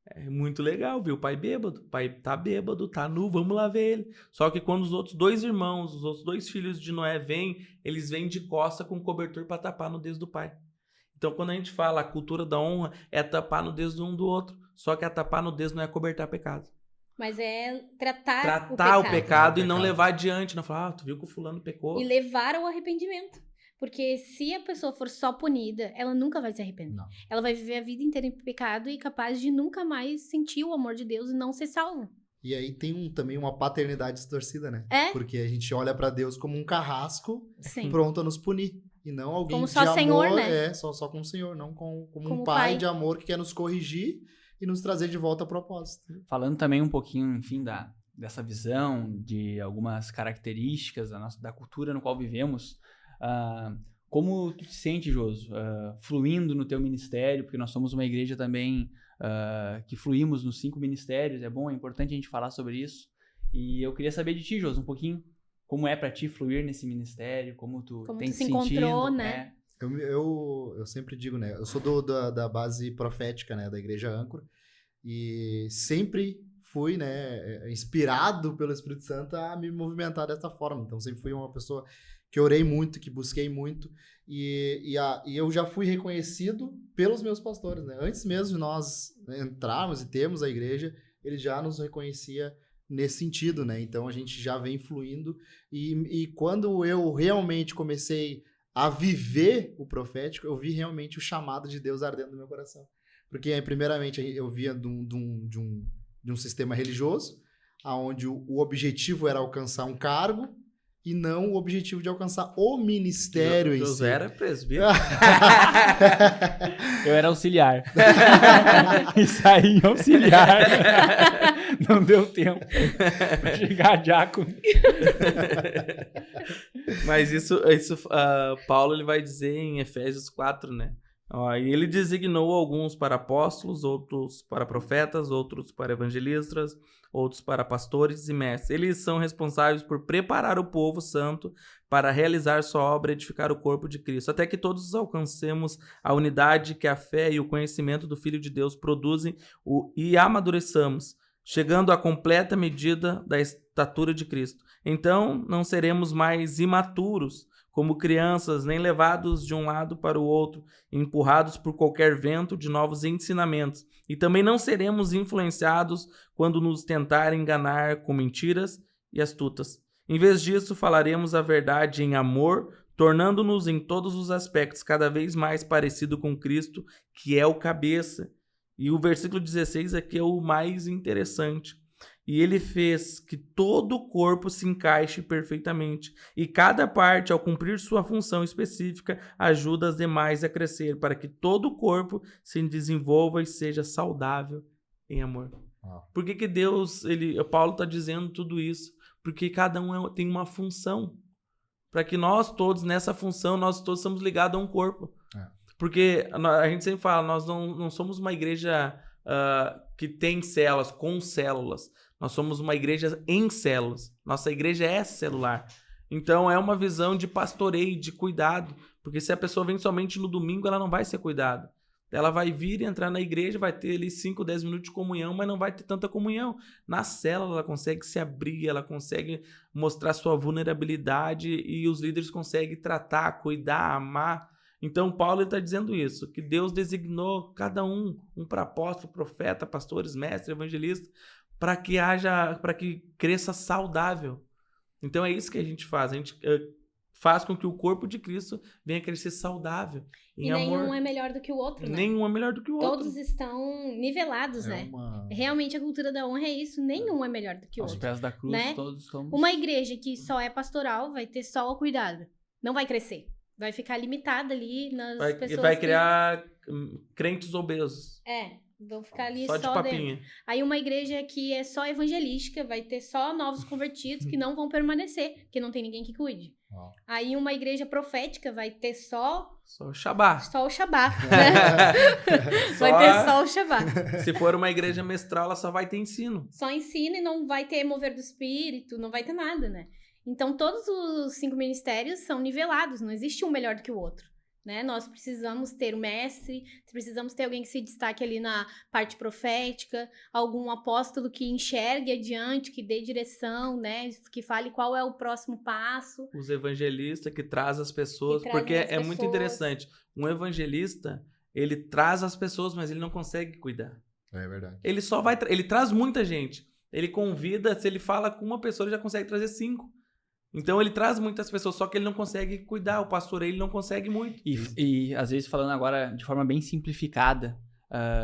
Speaker 2: é muito legal, viu? O pai bêbado, o pai tá bêbado, tá nu, vamos lá ver ele. Só que quando os outros 2 irmãos, os outros 2 filhos de Noé vêm, eles vêm de costa com cobertor para tapar a nudez do pai. Então quando a gente fala a cultura da honra, é tapar a nudez do um do outro. Só que a tapar a nudez não é cobertar pecado.
Speaker 3: Mas é tratar
Speaker 2: o pecado e não levar adiante. Não falar, tu viu que o fulano pecou.
Speaker 3: E levar ao arrependimento. Porque se a pessoa for só punida, ela nunca vai se arrepender. Não. Ela vai viver a vida inteira em pecado e capaz de nunca mais sentir o amor de Deus e não ser salvo.
Speaker 4: E aí tem também uma paternidade distorcida, né?
Speaker 3: É?
Speaker 4: Porque a gente olha pra Deus como um carrasco pronto a nos punir. E não alguém
Speaker 3: como
Speaker 4: de
Speaker 3: só
Speaker 4: amor.
Speaker 3: Senhor, né?
Speaker 4: Só com o Senhor, não como um pai de amor que quer nos corrigir e nos trazer de volta a propósito.
Speaker 1: Falando também um pouquinho, enfim, dessa visão, de algumas características da cultura no qual vivemos, como tu te sente, Joso, fluindo no teu ministério, porque nós somos uma igreja também que fluímos nos 5 ministérios, é importante a gente falar sobre isso, e eu queria saber de ti, Joso, um pouquinho, como é pra ti fluir nesse ministério, como tu tem se sentido.
Speaker 3: Encontrou, né?
Speaker 4: Eu sempre digo, né? Eu sou da base profética, né? Da Igreja Âncora. E sempre fui, né? Inspirado pelo Espírito Santo a me movimentar dessa forma. Então, sempre fui uma pessoa que orei muito, que busquei muito. E eu já fui reconhecido pelos meus pastores, né? Antes mesmo de nós entrarmos e termos a igreja, ele já nos reconhecia nesse sentido, né? Então, a gente já vem fluindo. E quando eu realmente comecei a viver o profético, eu vi realmente o chamado de Deus ardendo no meu coração. Porque, primeiramente, eu via de um sistema religioso, onde o objetivo era alcançar um cargo e não o objetivo de alcançar o ministério em si.
Speaker 2: José era presbítero.
Speaker 1: Eu era auxiliar. E saí em auxiliar. Não deu tempo pra chegar a diácono.
Speaker 2: Mas isso Paulo ele vai dizer em Efésios 4, né? E ele designou alguns para apóstolos, outros para profetas, outros para evangelistas, outros para pastores e mestres. Eles são responsáveis por preparar o povo santo para realizar sua obra e edificar o corpo de Cristo, até que todos alcancemos a unidade que a fé e o conhecimento do Filho de Deus produzem e amadureçamos, chegando à completa medida da estatura de Cristo. Então, não seremos mais imaturos, como crianças, nem levados de um lado para o outro, empurrados por qualquer vento de novos ensinamentos. E também não seremos influenciados quando nos tentarem enganar com mentiras e astutas. Em vez disso, falaremos a verdade em amor, tornando-nos em todos os aspectos cada vez mais parecido com Cristo, que é o cabeça. E o versículo 16 aqui é o mais interessante. E ele fez que todo o corpo se encaixe perfeitamente, e cada parte, ao cumprir sua função específica, ajuda as demais a crescer, para que todo o corpo se desenvolva e seja saudável em amor. Por que Deus, Paulo está dizendo tudo isso? Porque cada um tem uma função. Para que nós todos, nessa função, nós todos estamos ligados a um corpo. Porque a gente sempre fala, nós não somos uma igreja que tem células, com células. Nós somos uma igreja em células. Nossa igreja é celular. Então, é uma visão de pastoreio, de cuidado. Porque se a pessoa vem somente no domingo, ela não vai ser cuidada. Ela vai vir e entrar na igreja, vai ter ali 5, 10 minutos de comunhão, mas não vai ter tanta comunhão. Na célula, ela consegue se abrir, ela consegue mostrar sua vulnerabilidade e os líderes conseguem tratar, cuidar, amar. Então, Paulo está dizendo isso, que Deus designou cada um para apóstolo, profeta, pastores, mestre, evangelista, para que cresça saudável. Então, é isso que a gente faz. A gente faz com que o corpo de Cristo venha crescer saudável.
Speaker 3: E nenhum é melhor do que o outro, né?
Speaker 2: Nenhum é melhor do que o outro.
Speaker 3: Todos estão nivelados, né? Realmente a cultura da honra é isso. Nenhum é melhor do que o outro.
Speaker 1: Aos pés da cruz, né? Todos estamos...
Speaker 3: Uma igreja que só é pastoral vai ter só o cuidado. Não vai crescer. Vai ficar limitada ali nas pessoas.
Speaker 2: Vai criar crentes obesos.
Speaker 3: Vão ficar ali
Speaker 2: só de papinha.
Speaker 3: Dentro. Aí uma igreja que é só evangelística vai ter só novos convertidos que não vão permanecer, porque não tem ninguém que cuide. Aí uma igreja profética vai ter só
Speaker 2: o Shabá.
Speaker 3: Só o Shabá, né? Vai ter só o Shabá.
Speaker 2: Se for uma igreja mestral, ela só vai ter ensino.
Speaker 3: Só ensino e não vai ter mover do espírito, não vai ter nada, né? Então todos os 5 ministérios são nivelados, não existe um melhor do que o outro. Né? Nós precisamos ter o mestre, precisamos ter alguém que se destaque ali na parte profética, algum apóstolo que enxergue adiante, que dê direção, né? Que fale qual é o próximo passo.
Speaker 2: Os evangelistas que traz as pessoas, porque é muito interessante. Um evangelista, ele traz as pessoas, mas ele não consegue cuidar.
Speaker 4: É verdade.
Speaker 2: Ele só vai, ele traz muita gente. Ele convida, se ele fala com uma pessoa, ele já consegue trazer 5. Então ele traz muitas pessoas, só que ele não consegue cuidar, o pastoreio ele não consegue muito.
Speaker 1: E às vezes falando agora de forma bem simplificada,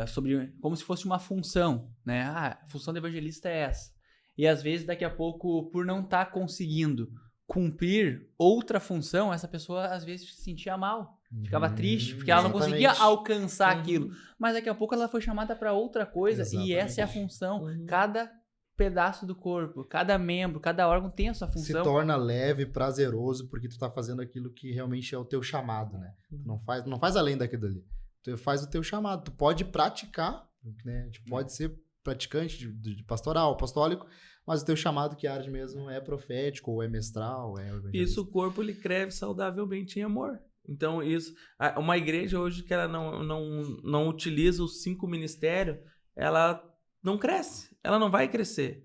Speaker 1: sobre como se fosse uma função, né? A função do evangelista é essa. E às vezes daqui a pouco, por não estar conseguindo cumprir outra função, essa pessoa às vezes se sentia mal, ficava triste, porque ela não conseguia alcançar aquilo. Mas daqui a pouco ela foi chamada para outra coisa, e essa é a função. Cada pedaço do corpo, cada membro, cada órgão tem a sua função.
Speaker 4: Se torna leve, prazeroso, porque tu tá fazendo aquilo que realmente é o teu chamado, né? Tu não faz além daquilo ali. Tu faz o teu chamado. Tu pode praticar, né? Tu pode ser praticante de pastoral, apostólico, mas o teu chamado que arde mesmo é profético, ou é mestral, é evangelista.
Speaker 2: Isso, o corpo, ele cresce saudavelmente em amor. Então, isso... Uma igreja hoje que ela não utiliza os 5 ministérios, ela não cresce, ela não vai crescer.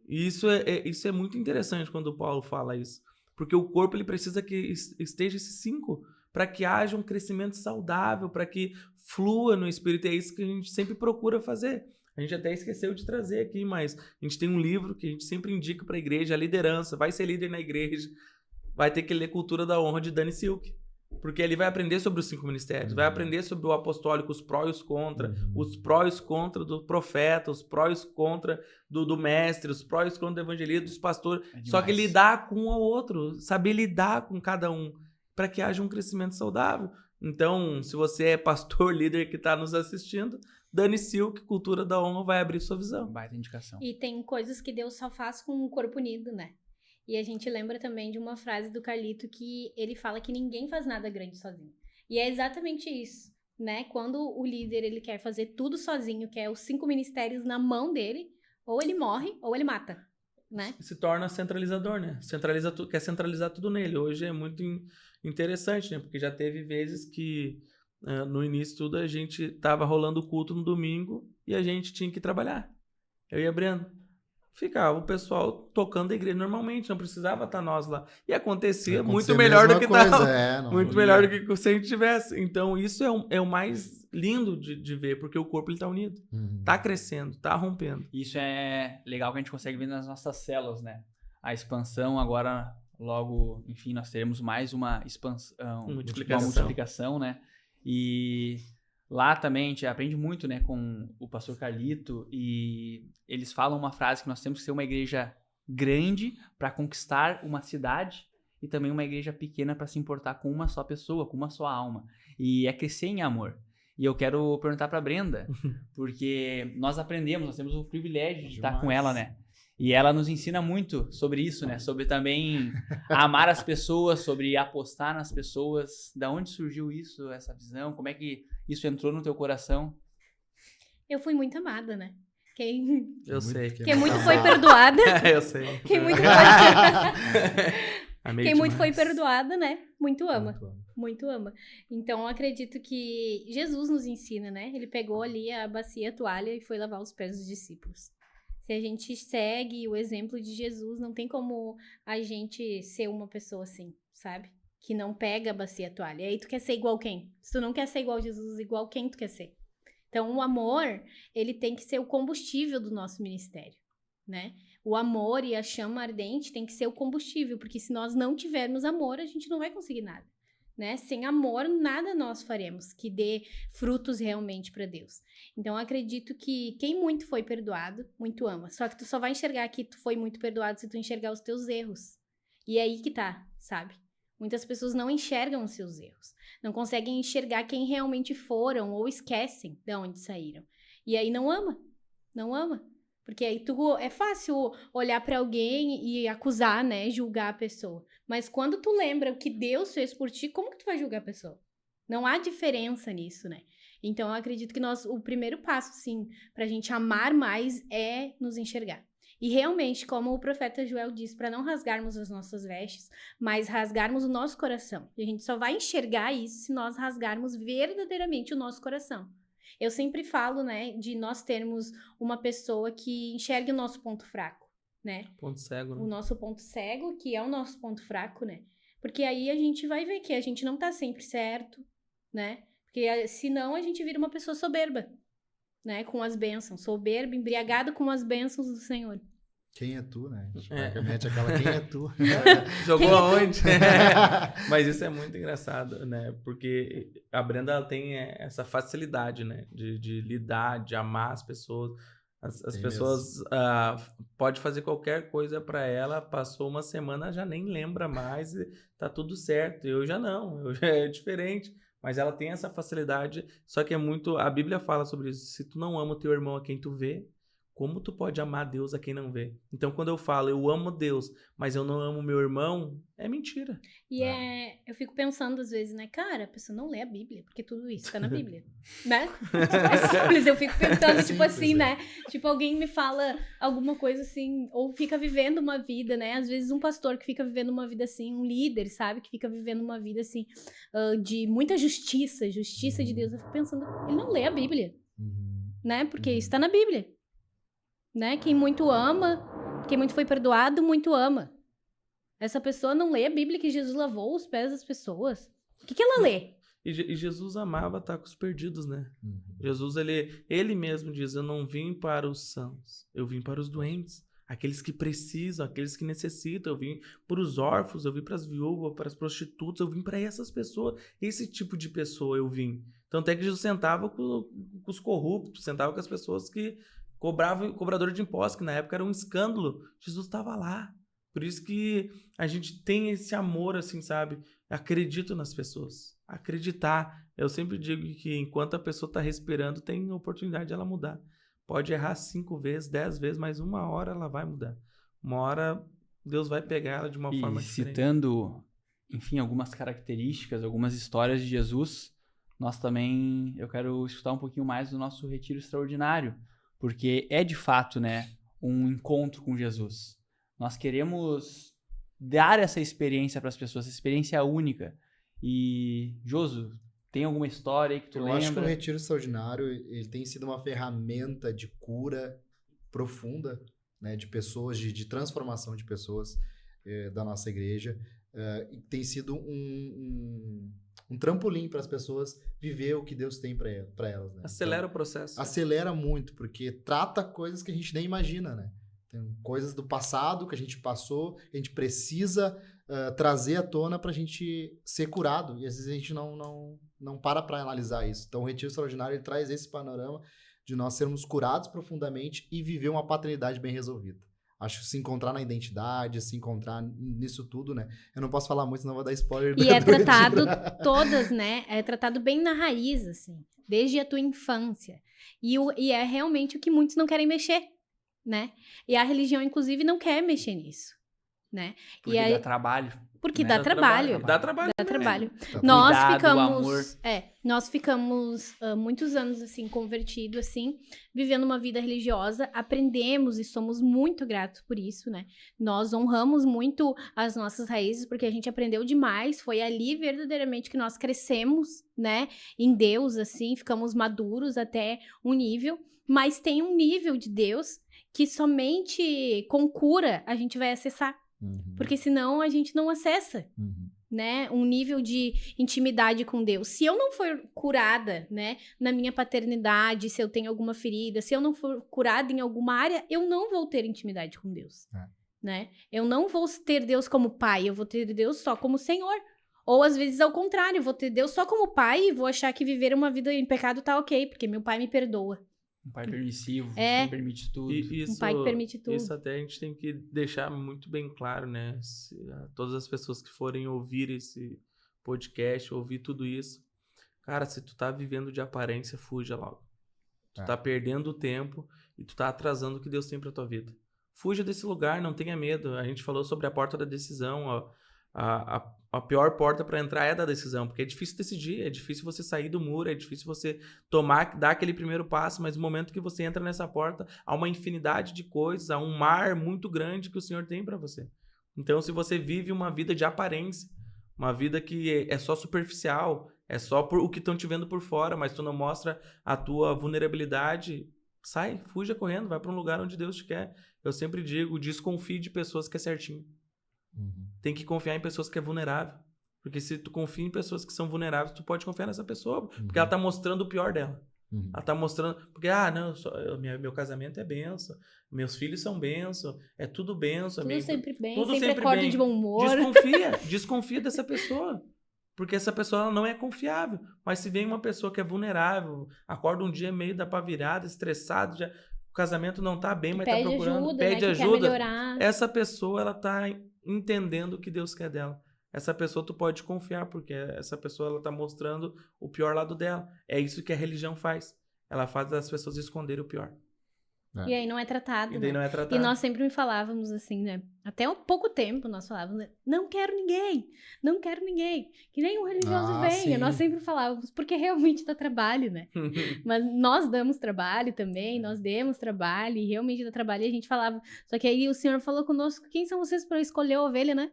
Speaker 2: E isso é muito interessante quando o Paulo fala isso. Porque o corpo ele precisa que esteja esses 5 para que haja um crescimento saudável, para que flua no espírito. É isso que a gente sempre procura fazer. A gente até esqueceu de trazer aqui, mas a gente tem um livro que a gente sempre indica para a igreja, a liderança, vai ser líder na igreja, vai ter que ler Cultura da Honra de Danny Silk. Porque ele vai aprender sobre os 5 ministérios, vai aprender sobre o apostólico, os pró e os contra, os pró e os contra do profeta, os pró e os contra do mestre, os pró e os contra do evangelista, dos pastores. Só que lidar com um ao outro, saber lidar com cada um, para que haja um crescimento saudável. Então, se você é pastor, líder que está nos assistindo, Danny Silk, Cultura da Honra, vai abrir sua visão.
Speaker 1: Baita indicação.
Speaker 3: E tem coisas que Deus só faz com o corpo unido, né? E a gente lembra também de uma frase do Carlito que ele fala que ninguém faz nada grande sozinho. E é exatamente isso, né? Quando o líder ele quer fazer tudo sozinho, quer os 5 ministérios na mão dele, ou ele morre ou ele mata, né?
Speaker 2: Se torna centralizador, né? Quer centralizar tudo nele. Hoje é muito interessante, né? Porque já teve vezes que no início tudo a gente tava rolando o culto no domingo e a gente tinha que trabalhar. Eu e a Brenda. Ficava o pessoal tocando a igreja normalmente, não precisava estar nós lá. E acontecia muito melhor do que estava. Muito melhor do que se a gente tivesse. Então, isso é o mais lindo de ver, porque o corpo está unido. Está crescendo, está rompendo.
Speaker 1: Isso é legal que a gente consegue ver nas nossas células, né? A expansão agora, logo, enfim, nós teremos mais uma expansão, uma multiplicação, né? E... lá também a gente aprende muito, né, com o pastor Carlito, e eles falam uma frase que nós temos que ser uma igreja grande para conquistar uma cidade e também uma igreja pequena para se importar com uma só pessoa, com uma só alma. E é crescer em amor. E eu quero perguntar pra Brenda, porque nós temos o privilégio de estar com ela, né? E ela nos ensina muito sobre isso, né? Sobre também amar as pessoas, sobre apostar nas pessoas. Da onde surgiu isso, essa visão? Como é que isso entrou no teu coração?
Speaker 3: Eu fui muito amada, né?
Speaker 2: Eu sei.
Speaker 3: Quem muito foi perdoada.
Speaker 2: Eu sei.
Speaker 3: Quem muito
Speaker 2: Amei
Speaker 3: Quem muito foi
Speaker 2: demais.
Speaker 3: perdoada, né? Muito ama.
Speaker 4: Muito bom.
Speaker 3: Muito ama. Então, eu acredito que Jesus nos ensina, né? Ele pegou ali a bacia, a toalha e foi lavar os pés dos discípulos. Se a gente segue o exemplo de Jesus, não tem como a gente ser uma pessoa assim, sabe? Que não pega a bacia, a toalha. E aí tu quer ser igual quem? Se tu não quer ser igual Jesus, igual quem tu quer ser? Então, o amor, ele tem que ser o combustível do nosso ministério, né? O amor e a chama ardente tem que ser o combustível, porque se nós não tivermos amor, a gente não vai conseguir nada, né? Sem amor, nada nós faremos que dê frutos realmente para Deus. Então, eu acredito que quem muito foi perdoado, muito ama. Só que tu só vai enxergar que tu foi muito perdoado se tu enxergar os teus erros. E é aí que tá, sabe? Muitas pessoas não enxergam os seus erros. Não conseguem enxergar quem realmente foram ou esquecem de onde saíram. E aí não ama. Não ama. Porque aí é fácil olhar pra alguém e acusar, né? Julgar a pessoa. Mas quando tu lembra o que Deus fez por ti, como que tu vai julgar a pessoa? Não há diferença nisso, né? Então, eu acredito que o primeiro passo, sim, pra gente amar mais é nos enxergar. E realmente, como o profeta Joel disse, para não rasgarmos as nossas vestes, mas rasgarmos o nosso coração. E a gente só vai enxergar isso se nós rasgarmos verdadeiramente o nosso coração. Eu sempre falo, né, de nós termos uma pessoa que enxergue o nosso ponto fraco, né?
Speaker 2: Ponto cego, né?
Speaker 3: O nosso ponto cego, que é o nosso ponto fraco, né? Porque aí a gente vai ver que a gente não tá sempre certo, né? Porque senão a gente vira uma pessoa soberba, né? Com as bênçãos. Soberba, embriagado com as bênçãos do Senhor.
Speaker 4: Quem é tu, né? Praticamente aquela quem é tu.
Speaker 2: Jogou aonde? Mas isso é muito engraçado, né? Porque a Brenda ela tem essa facilidade, né? De lidar, de amar as pessoas. As pessoas pode fazer qualquer coisa pra ela, passou uma semana, já nem lembra mais e tá tudo certo. Eu já não, eu já é diferente. Mas ela tem essa facilidade, só que é muito... A Bíblia fala sobre isso. Se tu não ama o teu irmão a quem tu vê, como tu pode amar Deus a quem não vê? Então, quando eu falo, eu amo Deus, mas eu não amo meu irmão, é mentira.
Speaker 3: E eu fico pensando às vezes, né? Cara, a pessoa não lê a Bíblia, porque tudo isso tá na Bíblia, né? É simples, eu fico pensando, tipo assim, né? Tipo, alguém me fala alguma coisa assim, ou fica vivendo uma vida, né? Às vezes um pastor que fica vivendo uma vida assim, um líder, sabe? Que fica vivendo uma vida assim, de muita justiça de Deus. Eu fico pensando, ele não lê a Bíblia, né? Porque isso tá na Bíblia. Né? Quem muito ama, quem muito foi perdoado, muito ama. Essa pessoa não lê a Bíblia que Jesus lavou os pés das pessoas. O que ela lê?
Speaker 2: E Jesus amava estar com os perdidos, né? Jesus, ele mesmo diz, eu não vim para os sãos, eu vim para os doentes. Aqueles que precisam, aqueles que necessitam. Eu vim para os órfãos, eu vim para as viúvas, para as prostitutas, eu vim para essas pessoas. Esse tipo de pessoa eu vim. Tanto é que Jesus sentava com os corruptos, sentava com as pessoas que cobrador de impostos, que na época era um escândalo. Jesus estava lá. Por isso que a gente tem esse amor, assim, sabe? Acredito nas pessoas. Acreditar. Eu sempre digo que enquanto a pessoa está respirando, tem oportunidade de ela mudar. Pode errar 5 vezes, 10 vezes, mas uma hora ela vai mudar. Uma hora Deus vai pegar ela de uma forma diferente.
Speaker 1: Citando, enfim, algumas características, algumas histórias de Jesus, eu quero escutar um pouquinho mais do nosso retiro extraordinário. Porque é de fato, né, um encontro com Jesus. Nós queremos dar essa experiência para as pessoas, essa experiência única. E, Josu, tem alguma história aí que tu lembra?
Speaker 4: Eu acho que o Retiro Extraordinário ele tem sido uma ferramenta de cura profunda, né, de pessoas, de transformação de pessoas da nossa igreja. E tem sido um trampolim para as pessoas viver o que Deus tem para elas. Né?
Speaker 2: Acelera
Speaker 4: então,
Speaker 2: o processo.
Speaker 4: Acelera muito, porque trata coisas que a gente nem imagina, né? Tem coisas do passado que a gente passou, que a gente precisa trazer à tona para a gente ser curado. E às vezes a gente não para analisar isso. Então o Retiro Extraordinário ele traz esse panorama de nós sermos curados profundamente e viver uma paternidade bem resolvida. Acho que se encontrar na identidade, se encontrar nisso tudo, né? Eu não posso falar muito, senão vou dar spoiler.
Speaker 3: E é tratado todas, né? É tratado bem na raiz, assim, desde a tua infância. E é realmente o que muitos não querem mexer, né? E a religião, inclusive, não quer mexer nisso, né?
Speaker 1: Porque
Speaker 3: e aí,
Speaker 1: dá trabalho.
Speaker 3: porque
Speaker 1: né?
Speaker 3: dá trabalho.
Speaker 2: Dá trabalho.
Speaker 3: Dá
Speaker 2: também.
Speaker 3: trabalho.
Speaker 4: Tá
Speaker 3: Nós
Speaker 1: Cuidado, amor.
Speaker 3: nós ficamos muitos anos, assim, convertidos, assim, vivendo uma vida religiosa, aprendemos e somos muito gratos por isso, né? Nós honramos muito as nossas raízes, porque a gente aprendeu demais, foi ali verdadeiramente que nós crescemos, né? Em Deus, assim, ficamos maduros até um nível, mas tem um nível de Deus que somente com cura a gente vai acessar, porque senão a gente não acessa. Né, um nível de intimidade com Deus. Se eu não for curada, né, na minha paternidade, se eu tenho alguma ferida, se eu não for curada em alguma área, eu não vou ter intimidade com Deus, né? Eu não vou ter Deus como pai, eu vou ter Deus só como Senhor. Ou às vezes ao contrário, eu vou ter Deus só como pai e vou achar que viver uma vida em pecado tá ok, porque meu pai me perdoa.
Speaker 1: Um pai permissivo,
Speaker 3: É.
Speaker 1: que permite tudo.
Speaker 2: Isso,
Speaker 3: pai que permite tudo.
Speaker 2: Isso até a gente tem que deixar muito bem claro, né? Todas as pessoas que forem ouvir esse podcast, ouvir tudo isso. Cara, se tu tá vivendo de aparência, fuja logo. Tu tá perdendo o tempo e tu tá atrasando o que Deus tem pra tua vida. Fuja desse lugar, não tenha medo. A gente falou sobre a porta da decisão, ó. A pior porta para entrar é da decisão, porque é difícil decidir, é difícil você sair do muro, é difícil você dar aquele primeiro passo, mas no momento que você entra nessa porta, há uma infinidade de coisas, há um mar muito grande que o Senhor tem para você. Então, se você vive uma vida de aparência, uma vida que é só superficial, é só por o que estão te vendo por fora, mas tu não mostra a tua vulnerabilidade, sai, fuja correndo, vai para um lugar onde Deus te quer. Eu sempre digo, desconfie de pessoas que é certinho. Tem que confiar em pessoas que é vulnerável. Porque se tu confia em pessoas que são vulneráveis, tu pode confiar nessa pessoa. Porque ela tá mostrando o pior dela. Ela tá mostrando... Porque, não, meu casamento é bênção. Meus filhos são bênção. É tudo bênção.
Speaker 3: Tudo sempre bem,
Speaker 2: tudo
Speaker 3: sempre
Speaker 2: sempre
Speaker 3: acorda
Speaker 2: bem.
Speaker 3: de bom humor.
Speaker 2: Desconfia dessa pessoa. Porque essa pessoa ela não é confiável. Mas se vem uma pessoa que é vulnerável, acorda um dia meio da pá virada, estressado, já, o casamento não tá bem, mas tá procurando...
Speaker 3: Pede
Speaker 2: ajuda,
Speaker 3: né, que quer melhorar.
Speaker 2: Essa pessoa, ela tá entendendo o que Deus quer dela. Essa pessoa tu pode confiar, porque essa pessoa ela tá mostrando o pior lado dela. É isso que a religião faz. Ela faz as pessoas esconderem o pior.
Speaker 3: E aí não é tratado,
Speaker 2: E daí
Speaker 3: né?
Speaker 2: não é tratado.
Speaker 3: E nós sempre falávamos assim, né? Até há pouco tempo nós falávamos, né? Não quero ninguém. Que nem um religioso venha.
Speaker 4: Sim.
Speaker 3: Nós sempre falávamos, porque realmente dá trabalho, né? Mas nós damos trabalho também, nós demos trabalho, e realmente dá trabalho, e a gente falava. Só que aí o Senhor falou conosco, quem são vocês para escolher a ovelha, né?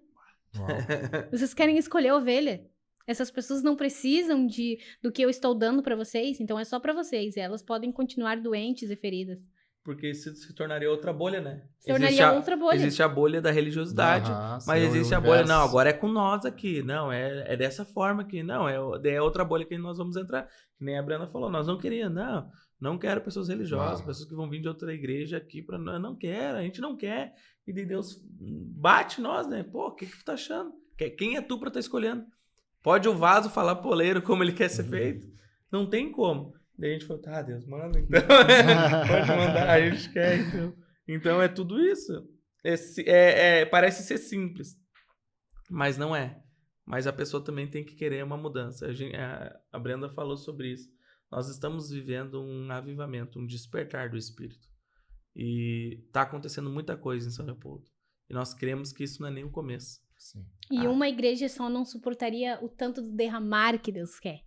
Speaker 3: Vocês querem escolher a ovelha? Essas pessoas não precisam do que eu estou dando para vocês, então é só para vocês. Elas podem continuar doentes e feridas.
Speaker 2: Porque isso se tornaria outra bolha, né?
Speaker 3: Se tornaria outra bolha.
Speaker 2: Existe a bolha da religiosidade, mas existe a bolha, não, agora é com nós aqui, não, é dessa forma aqui, não, é outra bolha que nós vamos entrar. Que nem a Brenda falou, nós não queríamos, não quero pessoas religiosas, pessoas que vão vir de outra igreja aqui, não quero, a gente não quer. E de Deus bate nós, né? Pô, o que tu tá achando? Quem é tu pra estar escolhendo? Pode o vaso falar pro oleiro como ele quer ser feito? Não tem como. Daí a gente falou, tá, Deus, manda então. Pode mandar, a gente quer então. Então é tudo isso. Parece ser simples, mas não é. Mas a pessoa também tem que querer uma mudança. A Brenda falou sobre isso. Nós estamos vivendo um avivamento, um despertar do Espírito. E tá acontecendo muita coisa em São Leopoldo. E nós cremos que isso não é nem o começo.
Speaker 4: Sim.
Speaker 3: E uma igreja só não suportaria o tanto do derramar que Deus quer,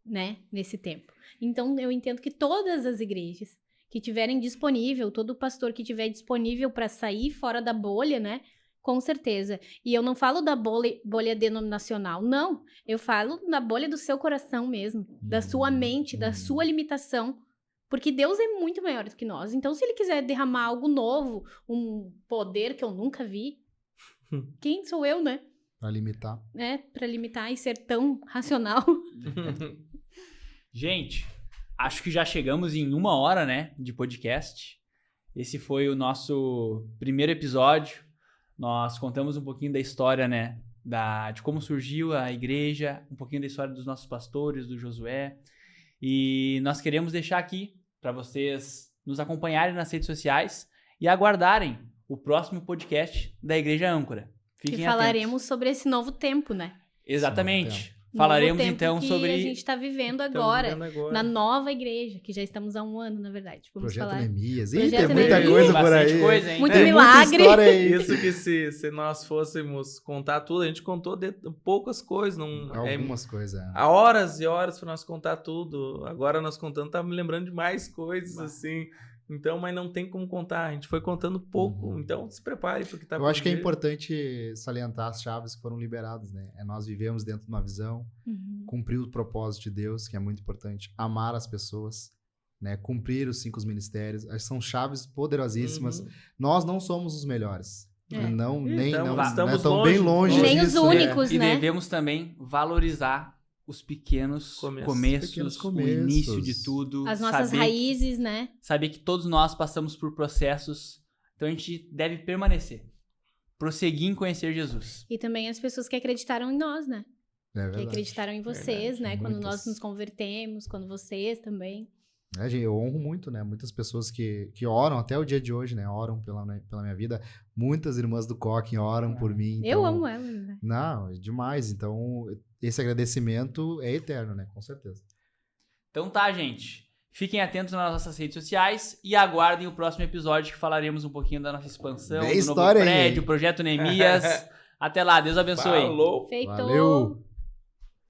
Speaker 3: né, nesse tempo. Então, eu entendo que todas as igrejas que tiverem disponível, todo pastor que tiver disponível para sair fora da bolha, né, com certeza. E eu não falo da bolha denominacional, não. Eu falo da bolha do seu coração mesmo, da sua mente, da sua limitação. Porque Deus é muito maior do que nós. Então, se ele quiser derramar algo novo, um poder que eu nunca vi, quem sou eu, né?
Speaker 4: Pra limitar.
Speaker 3: Pra limitar e ser tão racional.
Speaker 1: Gente, acho que já chegamos em 1 hora, né, de podcast. Esse foi o nosso primeiro episódio. Nós contamos um pouquinho da história, né, de como surgiu a igreja, um pouquinho da história dos nossos pastores, do Josué. E nós queremos deixar aqui para vocês nos acompanharem nas redes sociais e aguardarem o próximo podcast da Igreja Âncora. Fiquem
Speaker 3: Que
Speaker 1: atentos.
Speaker 3: falaremos sobre esse novo tempo, né?
Speaker 1: Exatamente.
Speaker 3: Novo
Speaker 1: Falaremos
Speaker 3: tempo
Speaker 1: então
Speaker 3: que
Speaker 1: sobre...
Speaker 3: a gente está vivendo
Speaker 2: Estamos
Speaker 3: agora,
Speaker 2: vivendo agora.
Speaker 3: na nova igreja, que já estamos há um ano, na verdade. Vamos
Speaker 4: Projeto
Speaker 3: falar.
Speaker 4: Neemias. Ih,
Speaker 3: Projeto
Speaker 4: tem muita
Speaker 3: Neemias.
Speaker 4: coisa por
Speaker 1: Bastante
Speaker 4: aí.
Speaker 1: coisa, hein?
Speaker 3: Muito
Speaker 4: Tem muita
Speaker 3: milagre.
Speaker 4: história aí.
Speaker 2: Isso que se nós fôssemos contar tudo, a gente contou de poucas coisas. Não,
Speaker 4: Algumas coisas.
Speaker 2: há horas e horas para nós contar tudo. Agora nós contando, tá me lembrando de mais coisas, assim. Então, mas não tem como contar. A gente foi contando pouco.
Speaker 4: Uhum.
Speaker 2: Então, se prepare porque tá
Speaker 4: Eu
Speaker 2: por
Speaker 4: acho que é
Speaker 2: vir.
Speaker 4: importante salientar as chaves que foram liberadas, né? Nós vivemos dentro de uma visão,
Speaker 3: Uhum.
Speaker 4: cumprir o propósito de Deus, que é muito importante, amar as pessoas, né? Cumprir os 5 ministérios, são chaves poderosíssimas.
Speaker 2: Uhum.
Speaker 4: Nós não somos os melhores.
Speaker 3: É.
Speaker 4: Não,
Speaker 2: Ih,
Speaker 4: nem
Speaker 2: estamos-
Speaker 4: não,
Speaker 2: estamos
Speaker 4: né? Tão bem
Speaker 2: longe.
Speaker 4: longe
Speaker 3: Nem os
Speaker 4: disso,
Speaker 3: únicos.
Speaker 1: E
Speaker 3: né?
Speaker 1: devemos também valorizar os pequenos começos,
Speaker 4: Pequenos
Speaker 1: o
Speaker 4: começos.
Speaker 1: início de tudo.
Speaker 3: As nossas
Speaker 1: saber
Speaker 3: raízes, né?
Speaker 1: saber que todos nós passamos por processos, então a gente deve permanecer, prosseguir em conhecer Jesus.
Speaker 3: E também as pessoas que acreditaram em nós, né?
Speaker 4: É
Speaker 3: Que
Speaker 4: verdade.
Speaker 3: acreditaram em vocês,
Speaker 2: Verdade,
Speaker 3: né? Quando
Speaker 4: muitas.
Speaker 3: nós nos convertemos, quando vocês também.
Speaker 4: Gente, eu honro muito, né? Muitas pessoas que oram até o dia de hoje, né? Oram pela minha vida. Muitas irmãs do Coquem oram por mim.
Speaker 3: Eu
Speaker 4: então-
Speaker 3: amo elas, né?
Speaker 4: Não, é demais. Então, esse agradecimento é eterno, né? Com certeza.
Speaker 1: Então tá, gente. Fiquem atentos nas nossas redes sociais e aguardem o próximo episódio que falaremos um pouquinho da nossa expansão,
Speaker 4: Bem
Speaker 1: do novo
Speaker 4: história aí,
Speaker 1: prédio,
Speaker 4: hein?
Speaker 1: Projeto Neemias. Até lá, Deus abençoe.
Speaker 2: Falou!
Speaker 3: Feito!
Speaker 4: Valeu!